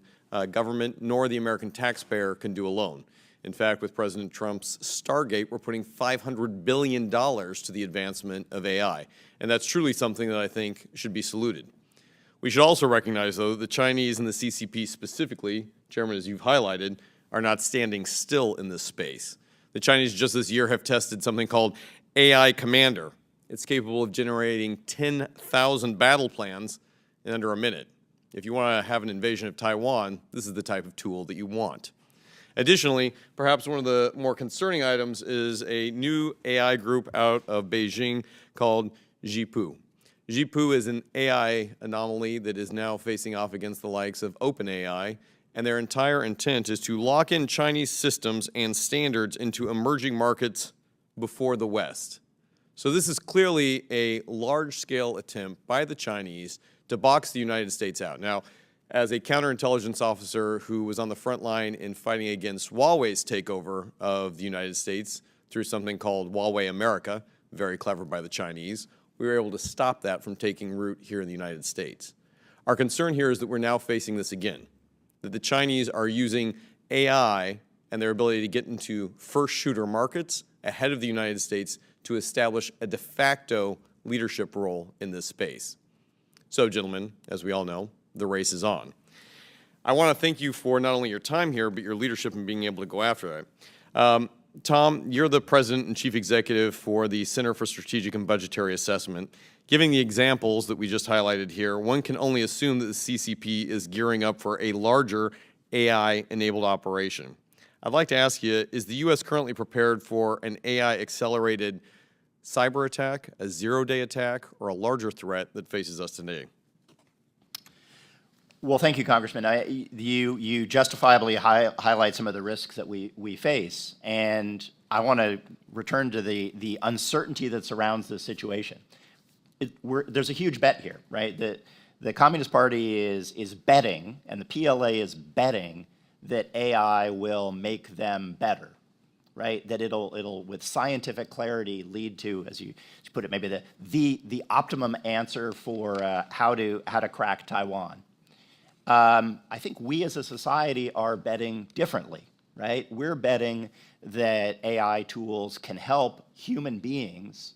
government nor the American taxpayer can do alone. In fact, with President Trump's Stargate, we're putting $500 billion to the advancement of AI, and that's truly something that I think should be saluted. We should also recognize, though, that the Chinese and the CCP specifically, Chairman, as you've highlighted, are not standing still in this space. The Chinese just this year have tested something called AI Commander. It's capable of generating 10,000 battle plans in under a minute. If you want to have an invasion of Taiwan, this is the type of tool that you want. Additionally, perhaps one of the more concerning items is a new AI group out of Beijing called Zhipu. Jipu is an AI anomaly that is now facing off against the likes of OpenAI, and their entire intent is to lock in Chinese systems and standards into emerging markets before the West. So this is clearly a large-scale attempt by the Chinese to box the United States out. Now, as a counterintelligence officer who was on the front line in fighting against Huawei's takeover of the United States through something called Huawei America, very clever by the Chinese, we were able to stop that from taking root here in the United States. Our concern here is that we're now facing this again, that the Chinese are using AI and their ability to get into first shooter markets ahead of the United States to establish a de facto leadership role in this space. So, gentlemen, as we all know, the race is on. I want to thank you for not only your time here, but your leadership in being able to go after that. Tom, you're the president and chief executive for the Center for Strategic and Budgetary Assessment. Giving the examples that we just highlighted here, one can only assume that the CCP is gearing up for a larger AI-enabled operation. I'd like to ask you, is the U.S. currently prepared for an AI-accelerated cyber attack, a zero-day attack, or a larger threat that faces us today? Well, thank you, Congressman. You justifiably highlight some of the risks that we face, and I want to return to the uncertainty that surrounds this situation. There's a huge bet here, right? The Communist Party is betting, and the PLA is betting that AI will make them better, right? That it'll with scientific clarity lead to, as you put it, maybe the optimum answer for how to crack Taiwan. I think we as a society are betting differently, right? We're betting that AI tools can help human beings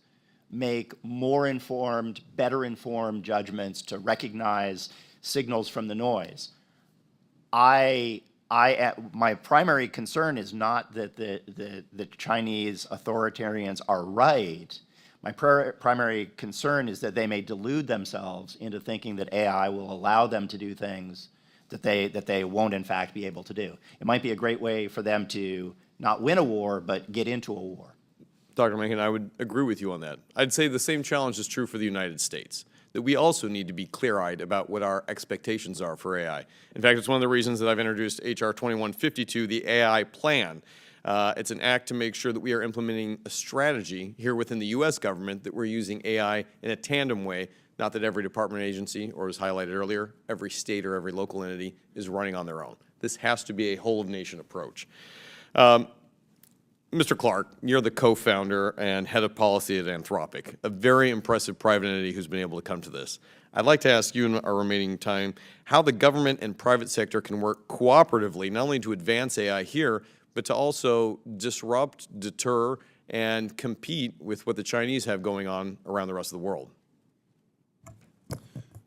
make more informed, better informed judgments to recognize signals from the noise. My primary concern is not that the Chinese authoritarians are right. My primary concern is that they may delude themselves into thinking that AI will allow them to do things that they won't in fact be able to do. It might be a great way for them to not win a war, but get into a war. Dr. Mencken, I would agree with you on that. I'd say the same challenge is true for the United States, that we also need to be clear-eyed about what our expectations are for AI. In fact, it's one of the reasons that I've introduced H.R. 2152, the AI Plan. It's an act to make sure that we are implementing a strategy here within the U.S. government that we're using AI in a tandem way, not that every department agency, or as highlighted earlier, every state or every local entity is running on their own. This has to be a whole-of-nation approach. Mr. Clark, you're the co-founder and head of policy at Anthropic, a very impressive private entity who's been able to come to this. I'd like to ask you in our remaining time how the government and private sector can work cooperatively, not only to advance AI here, but to also disrupt, deter, and compete with what the Chinese have going on around the rest of the world.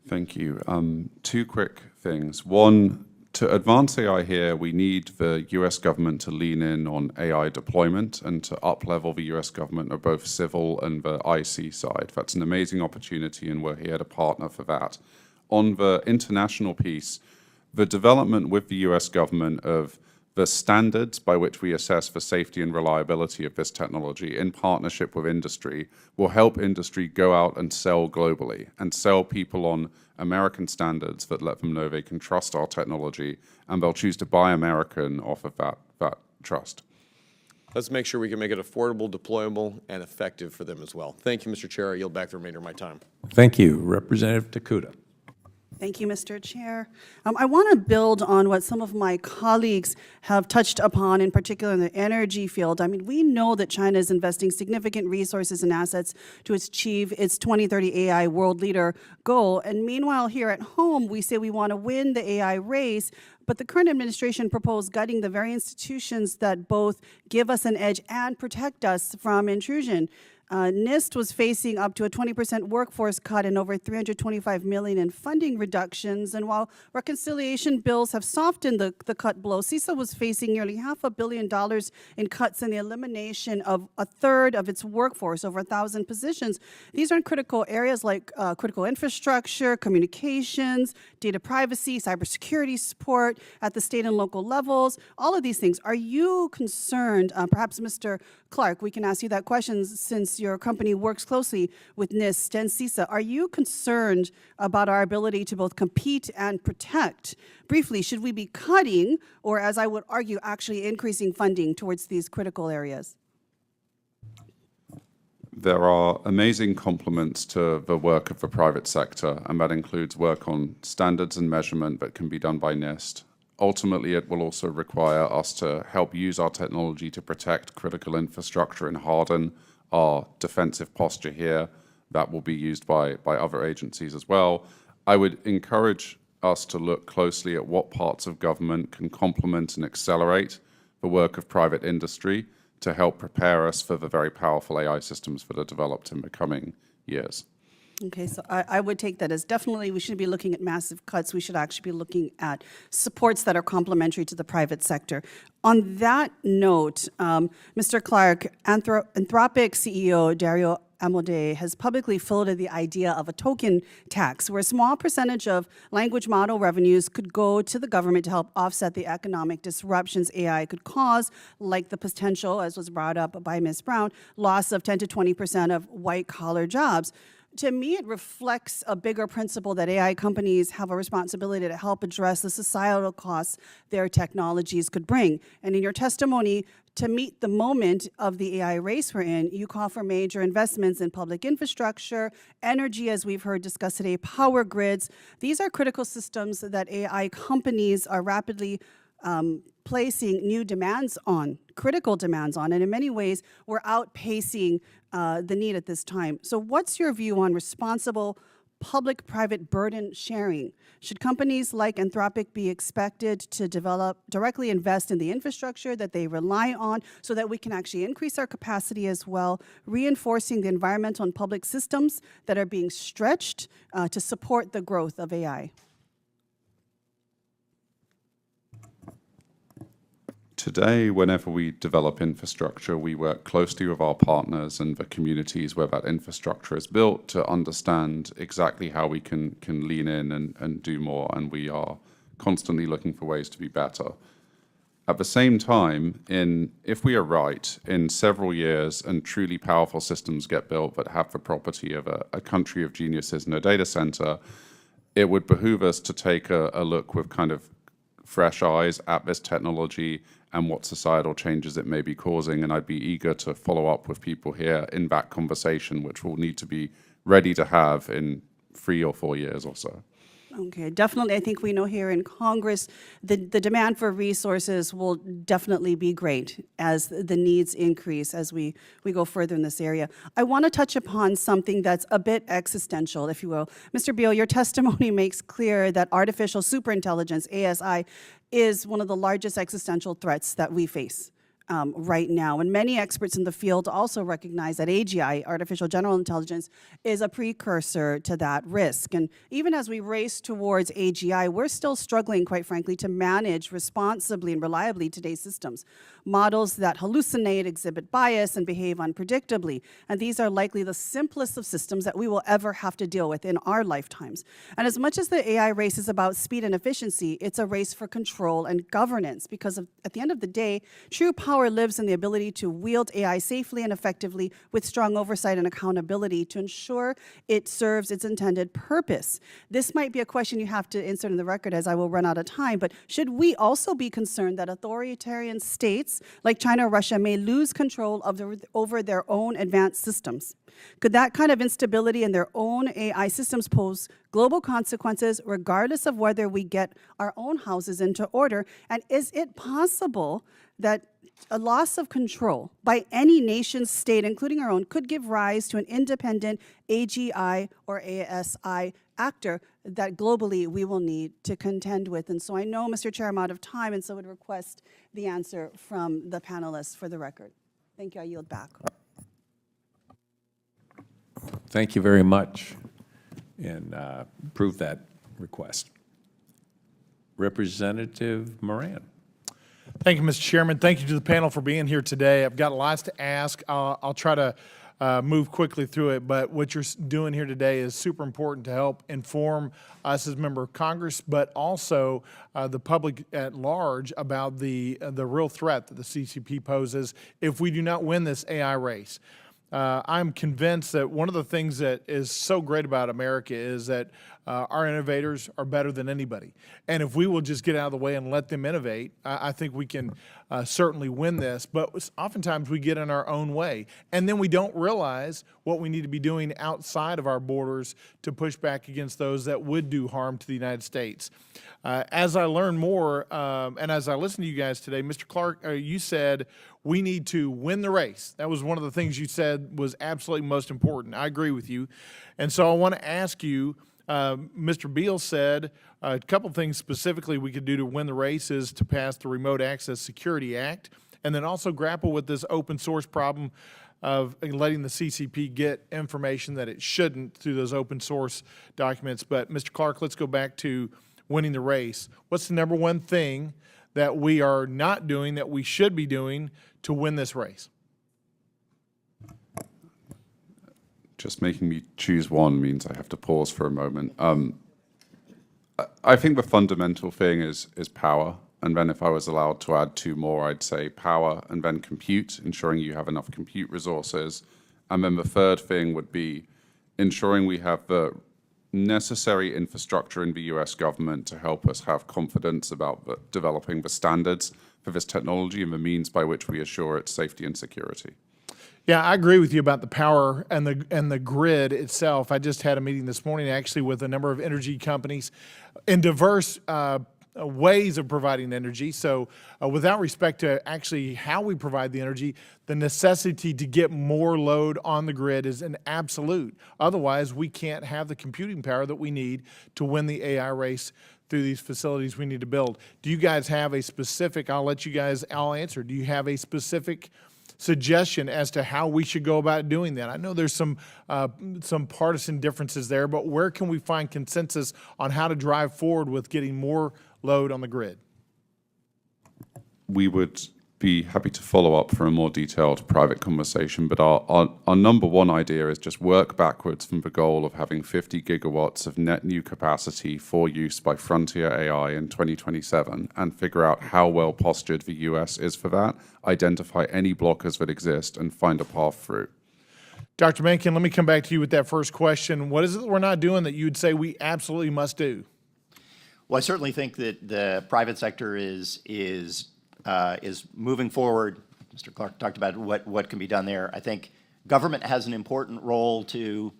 Thank you. Two quick things. One, to advance AI here, we need the US government to lean in on AI deployment and to up-level the US government of both civil and the IC side. That's an amazing opportunity, and we're here to partner for that. On the international piece, the development with the US government of the standards by which we assess the safety and reliability of this technology in partnership with industry will help industry go out and sell globally and sell people on American standards that let them know they can trust our technology and they'll choose to buy American off of that trust. Let's make sure we can make it affordable, deployable, and effective for them as well. Thank you, Mr. Chair. I yield back the remainder of my time. Thank you. Representative Takuda. Thank you, Mr. Chair. I want to build on what some of my colleagues have touched upon, in particular in the energy field. I mean, we know that China is investing significant resources and assets to achieve its 2030 AI world leader goal. And meanwhile, here at home, we say we want to win the AI race, but the current administration proposed gutting the very institutions that both give us an edge and protect us from intrusion. NIST was facing up to a 20% workforce cut and over $325 million in funding reductions. And while reconciliation bills have softened the cut blow, CISA was facing nearly $500 million in cuts and the elimination of a third of its workforce, over 1,000 positions. These are in critical areas like critical infrastructure, communications, data privacy, cybersecurity support at the state and local levels, all of these things. Are you concerned, perhaps Mr. Clark, we can ask you that question since course, your company works closely with NIST and CISA. Are you concerned about our ability to both compete and protect? Briefly, should we be cutting, or as I would argue, actually increasing funding towards these critical areas? There are amazing complements to the work of the private sector, and that includes work on standards and measurement that can be done by NIST. Ultimately, it will also require us to help use our technology to protect critical infrastructure and harden our defensive posture here. That will be used by other agencies as well. I would encourage us to look closely at what parts of government can complement and accelerate the work of private industry to help prepare us for the very powerful AI systems that are developed in the coming years. Okay, so I would take that as definitely we shouldn't be looking at massive cuts. We should actually be looking at supports that are complementary to the private sector. On that note, Mr. Clark, Anthropic CEO Dario Amodei has publicly floated the idea of a token tax, where a small percentage of language model revenues could go to the government to help offset the economic disruptions AI could cause, like the potential, as was brought up by Ms. Brown, loss of 10 to 20% of white-collar jobs. To me, it reflects a bigger principle that AI companies have a responsibility to help address the societal costs their technologies could bring. And in your testimony, to meet the moment of the AI race we're in, you call for major investments in public infrastructure, energy, as we've heard discussed today, power grids. These are critical systems that AI companies are rapidly placing new demands on, critical demands on, and in many ways, we're outpacing the need at this time. So what's your view on responsible public-private burden sharing? Should companies like Anthropic be expected to directly invest in the infrastructure that they rely on so that we can actually increase our capacity as well, reinforcing the environmental and public systems that are being stretched to support the growth of AI? Today, whenever we develop infrastructure, we work closely with our partners and the communities where that infrastructure is built to understand exactly how we can lean in and do more, and we are constantly looking for ways to be better. At the same time, if we are right, in several years and truly powerful systems get built that have the property of a country of geniuses in a data center, it would behoove us to take a look with kind of fresh eyes at this technology and what societal changes it may be causing. And I'd be eager to follow up with people here in that conversation, which we'll need to be ready to have in 3 or 4 years or so. Okay, definitely. I think we know here in Congress, the demand for resources will definitely be great as the needs increase as we go further in this area. I want to touch upon something that's a bit existential, if you will. Mr. Beal, your testimony makes clear that artificial superintelligence, ASI, is one of the largest existential threats that we face right now. And many experts in the field also recognize that AGI, artificial general intelligence, is a precursor to that risk. And even as we race towards AGI, we're still struggling, quite frankly, to manage responsibly and reliably today's systems. Models that hallucinate, exhibit bias, and behave unpredictably. And these are likely the simplest of systems that we will ever have to deal with in our lifetimes. And as much as the AI race is about speed and efficiency, it's a race for control and governance, because at the end of the day, true power lives in the ability to wield AI safely and effectively with strong oversight and accountability to ensure it serves its intended purpose. This might be a question you have to insert in the record, as I will run out of time, but should we also be concerned that authoritarian states like China or Russia may lose control over their own advanced systems? Could that kind of instability in their own AI systems pose global consequences regardless of whether we get our own houses into order? And is it possible that a loss of control by any nation state, including our own, could give rise to an independent AGI or ASI actor that globally we will need to contend with? And so I know, Mr. Chair, I'm out of time, and so would request the answer from the panelists for the record. Thank you. I yield back. Thank you very much, and approve that request. Representative Moran. Thank you, Mr. Chairman. Thank you to the panel for being here today. I've got lots to ask. I'll try to move quickly through it, but what you're doing here today is super important to help inform us as member of Congress, but also the public at large about the real threat that the CCP poses if we do not win this AI race. I'm convinced that one of the things that is so great about America is that our innovators are better than anybody. And if we will just get out of the way and let them innovate, I think we can certainly win this. But oftentimes we get in our own way. And then we don't realize what we need to be doing outside of our borders to push back against those that would do harm to the United States. As I learn more, and as I listen to you guys today, Mr. Clark, you said we need to win the race. That was one of the things you said was absolutely most important. I agree with you. And so I want to ask you, Mr. Beal said a couple things specifically we could do to win the race is to pass the Remote Access Security Act, and then also grapple with this open source problem of letting the CCP get information that it shouldn't through those open source documents. But Mr. Clark, let's go back to winning the race. What's the number one thing that we are not doing that we should be doing to win this race? Just making me choose one means I have to pause for a moment. I think the fundamental thing is power. And then if I was allowed to add two more, I'd say power and then compute, ensuring you have enough compute resources. And then the third thing would be ensuring we have the necessary infrastructure in the US government to help us have confidence about developing the standards for this technology and the means by which we assure its safety and security. Yeah, I agree with you about the power and the grid itself. I just had a meeting this morning actually with a number of energy companies in diverse ways of providing energy. So without respect to actually how we provide the energy, the necessity to get more load on the grid is an absolute. Otherwise, we can't have the computing power that we need to win the AI race through these facilities we need to build. Do you guys have a specific, I'll let you guys all answer, do you have a specific suggestion as to how we should go about doing that? I know there's some partisan differences there, but where can we find consensus on how to drive forward with getting more load on the grid? We would be happy to follow up for a more detailed private conversation, but our number one idea is just work backwards from the goal of having 50 gigawatts of net new capacity for use by frontier AI in 2027 and figure out how well postured the US is for that, identify any blockers that exist, and find a path through. Dr. Mencken, let me come back to you with that first question. What is it that we're not doing that you would say we absolutely must do? Well, I certainly think that the private sector is moving forward. Mr. Clark talked about what can be done there. I think government has an important role to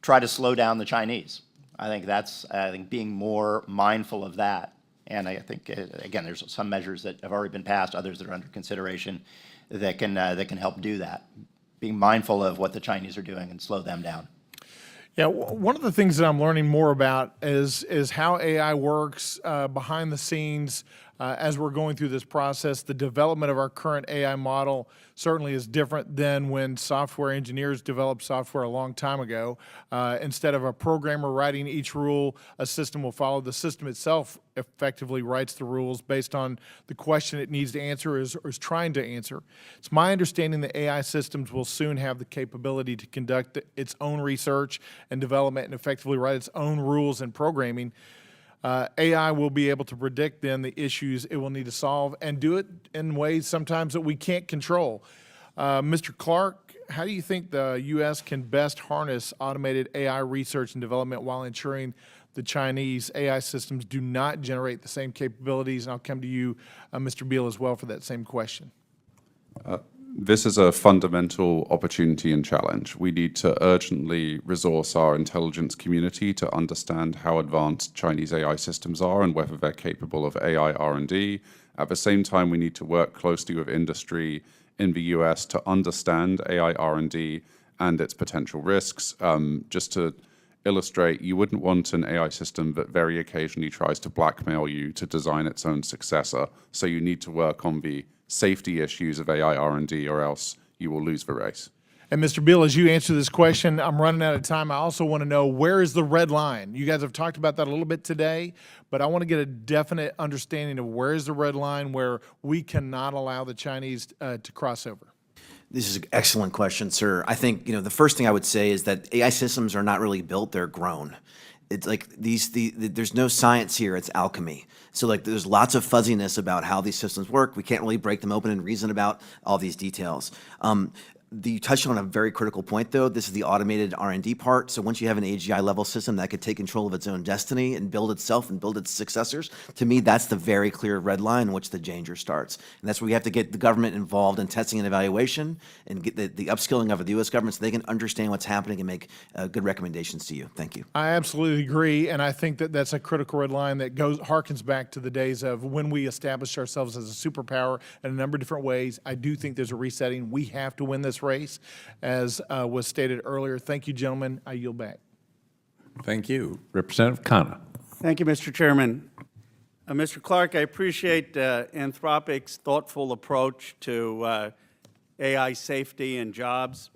try to slow down the Chinese. I think being more mindful of that. And I think, again, there's some measures that have already been passed, others that are under consideration that can help do that. Being mindful of what the Chinese are doing and slow them down. Yeah, one of the things that I'm learning more about is how AI works behind the scenes as we're going through this process. The development of our current AI model certainly is different than when software engineers developed software a long time ago. Instead of a programmer writing each rule, a system will follow. The system itself effectively writes the rules based on the question it needs to answer or is trying to answer. It's my understanding that AI systems will soon have the capability to conduct its own research and development and effectively write its own rules and programming. AI will be able to predict then the issues it will need to solve and do it in ways sometimes that we can't control. Mr. Clark, how do you think the U.S. can best harness automated AI research and development while ensuring the Chinese AI systems do not generate the same capabilities? And I'll come to you, Mr. Beal, as well for that same question. This is a fundamental opportunity and challenge. We need to urgently resource our intelligence community to understand how advanced Chinese AI systems are and whether they're capable of AI R&D. At the same time, we need to work closely with industry in the US to understand AI R&D and its potential risks. Just to illustrate, you wouldn't want an AI system that very occasionally tries to blackmail you to design its own successor. So you need to work on the safety issues of AI R&D or else you will lose the race. And Mr. Beal, as you answer this question, I'm running out of time. I also want to know, where is the red line? You guys have talked about that a little bit today, but I want to get a definite understanding of where is the red line where we cannot allow the Chinese to cross over. This is an excellent question, sir. I think, the first thing I would say is that AI systems are not really built, they're grown. It's like there's no science here, it's alchemy. So there's lots of fuzziness about how these systems work. We can't really break them open and reason about all these details. You touched on a very critical point, though. This is the automated R&D part. So once you have an AGI level system that could take control of its own destiny and build itself and build its successors, to me, that's the very clear red line in which the danger starts. And that's where we have to get the government involved in testing and evaluation and get the upskilling of the U.S. government so they can understand what's happening and make good recommendations to you. Thank you. I absolutely agree, and I think that that's a critical red line that harkens back to the days of when we established ourselves as a superpower in a number of different ways. I do think there's a resetting. We have to win this race, as was stated earlier. Thank you, gentlemen. I yield back. Thank you. Representative Khanna. Thank you, Mr. Chairman. Mr. Clark, I appreciate Anthropic's thoughtful approach to AI safety and jobs.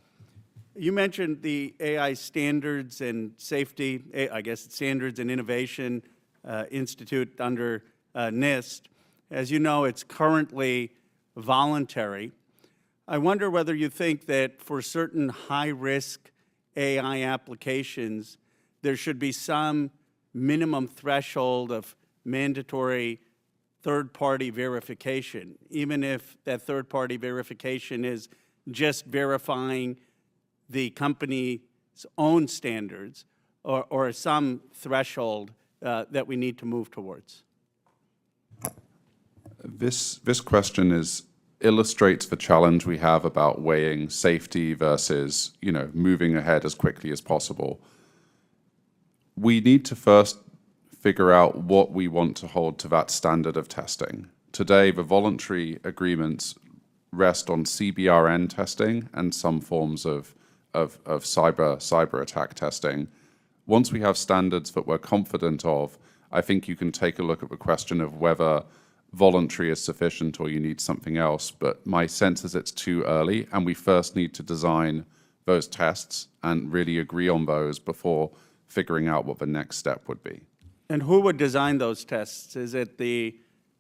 You mentioned the AI Standards and Safety, I guess it's Standards and Innovation Institute under NIST. As you know, it's currently voluntary. I wonder whether you think that for certain high-risk AI applications, there should be some minimum threshold of mandatory third-party verification, even if that third-party verification is just verifying the company's own standards, or some threshold that we need to move towards? This question illustrates the challenge we have about weighing safety versus, moving ahead as quickly as possible. We need to first figure out what we want to hold to that standard of testing. Today, the voluntary agreements rest on CBRN testing and some forms of cyber attack testing. Once we have standards that we're confident of, I think you can take a look at the question of whether voluntary is sufficient or you need something else. But my sense is it's too early, and we first need to design those tests and really agree on those before figuring out what the next step would be. And who would design those tests? Is it the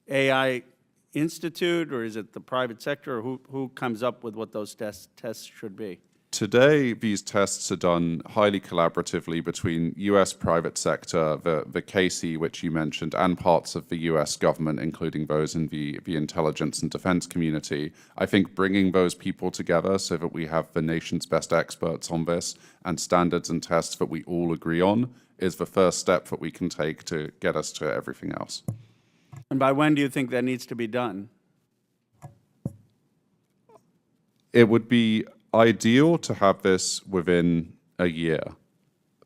AI Institute, or is it the private sector, or who comes up with what those tests should be? Today, these tests are done highly collaboratively between U.S. private sector, the KC, which you mentioned, and parts of the U.S. government, including those in the intelligence and defense community. I think bringing those people together so that we have the nation's best experts on this and standards and tests that we all agree on is the first step that we can take to get us to everything else. And by when do you think that needs to be done? It would be ideal to have this within a year.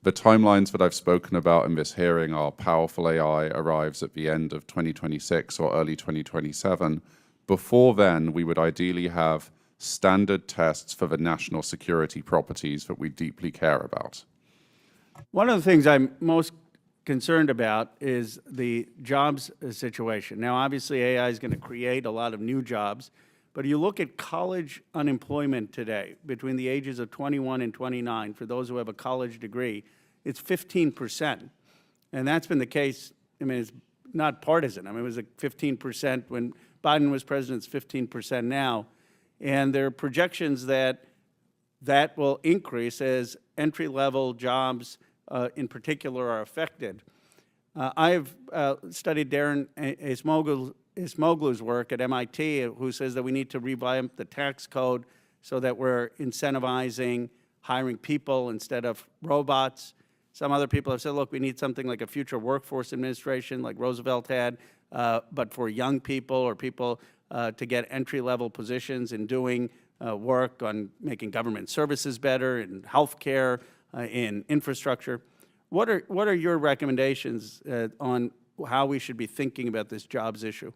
The timelines that I've spoken about in this hearing are powerful AI arrives at the end of 2026 or early 2027. Before then, we would ideally have standard tests for the national security properties that we deeply care about. One of the things I'm most concerned about is the jobs situation. Now, obviously, AI is going to create a lot of new jobs, but you look at college unemployment today, between the ages of 21 and 29, for those who have a college degree, it's 15%. And that's been the case, it's not partisan. It was 15% when Biden was president, it's 15% now. And there are projections that that will increase as entry-level jobs in particular are affected. I've studied Darren Acemoglu's work at MIT, who says that we need to revamp the tax code so that we're incentivizing hiring people instead of robots. Some other people have said, look, we need something like a future workforce administration like Roosevelt had, but for young people or people to get entry-level positions in doing work on making government services better, in healthcare, in infrastructure. What are your recommendations on how we should be thinking about this jobs issue?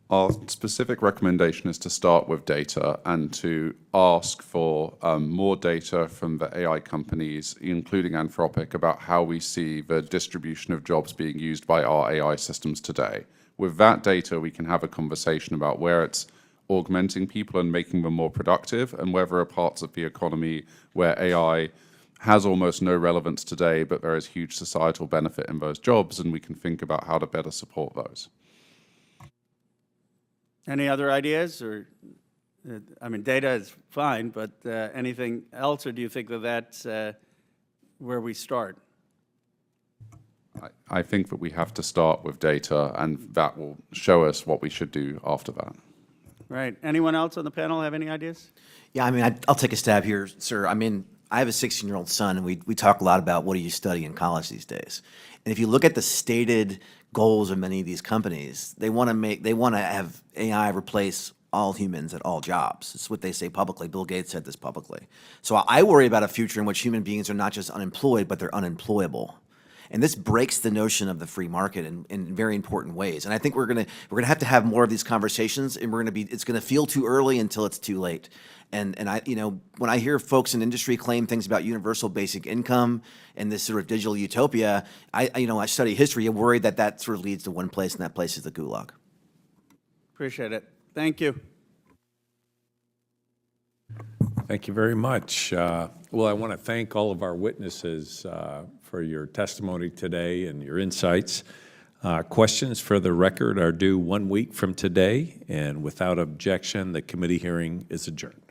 Our specific recommendation is to start with data and to ask for more data from the AI companies, including Anthropic, about how we see the distribution of jobs being used by our AI systems today. With that data, we can have a conversation about where it's augmenting people and making them more productive, and where there are parts of the economy where AI has almost no relevance today, but there is huge societal benefit in those jobs, and we can think about how to better support those. Any other ideas? Or, data is fine, but anything else, or do you think that that's where we start? I think that we have to start with data, and that will show us what we should do after that. Right. Anyone else on the panel have any ideas? Yeah, I mean, I'll take a stab here, sir. I mean, I have a 16-year-old son, and we talk a lot about what do you study in college these days. And if you look at the stated goals of many of these companies, they want to have AI replace all humans at all jobs. It's what they say publicly. Bill Gates said this publicly. So I worry about a future in which human beings are not just unemployed, but they're unemployable. And this breaks the notion of the free market in very important ways. And I think we're gonna have to have more of these conversations, and it's gonna feel too early until it's too late. And I, when I hear folks in industry claim things about universal basic income and this sort of digital utopia, I study history. I'm worried that sort of leads to one place, and that place is the gulag. Appreciate it. Thank you. Thank you very much. Well, I want to thank all of our witnesses for your testimony today and your insights. Questions for the record are due 1 week from today, and without objection, the committee hearing is adjourned.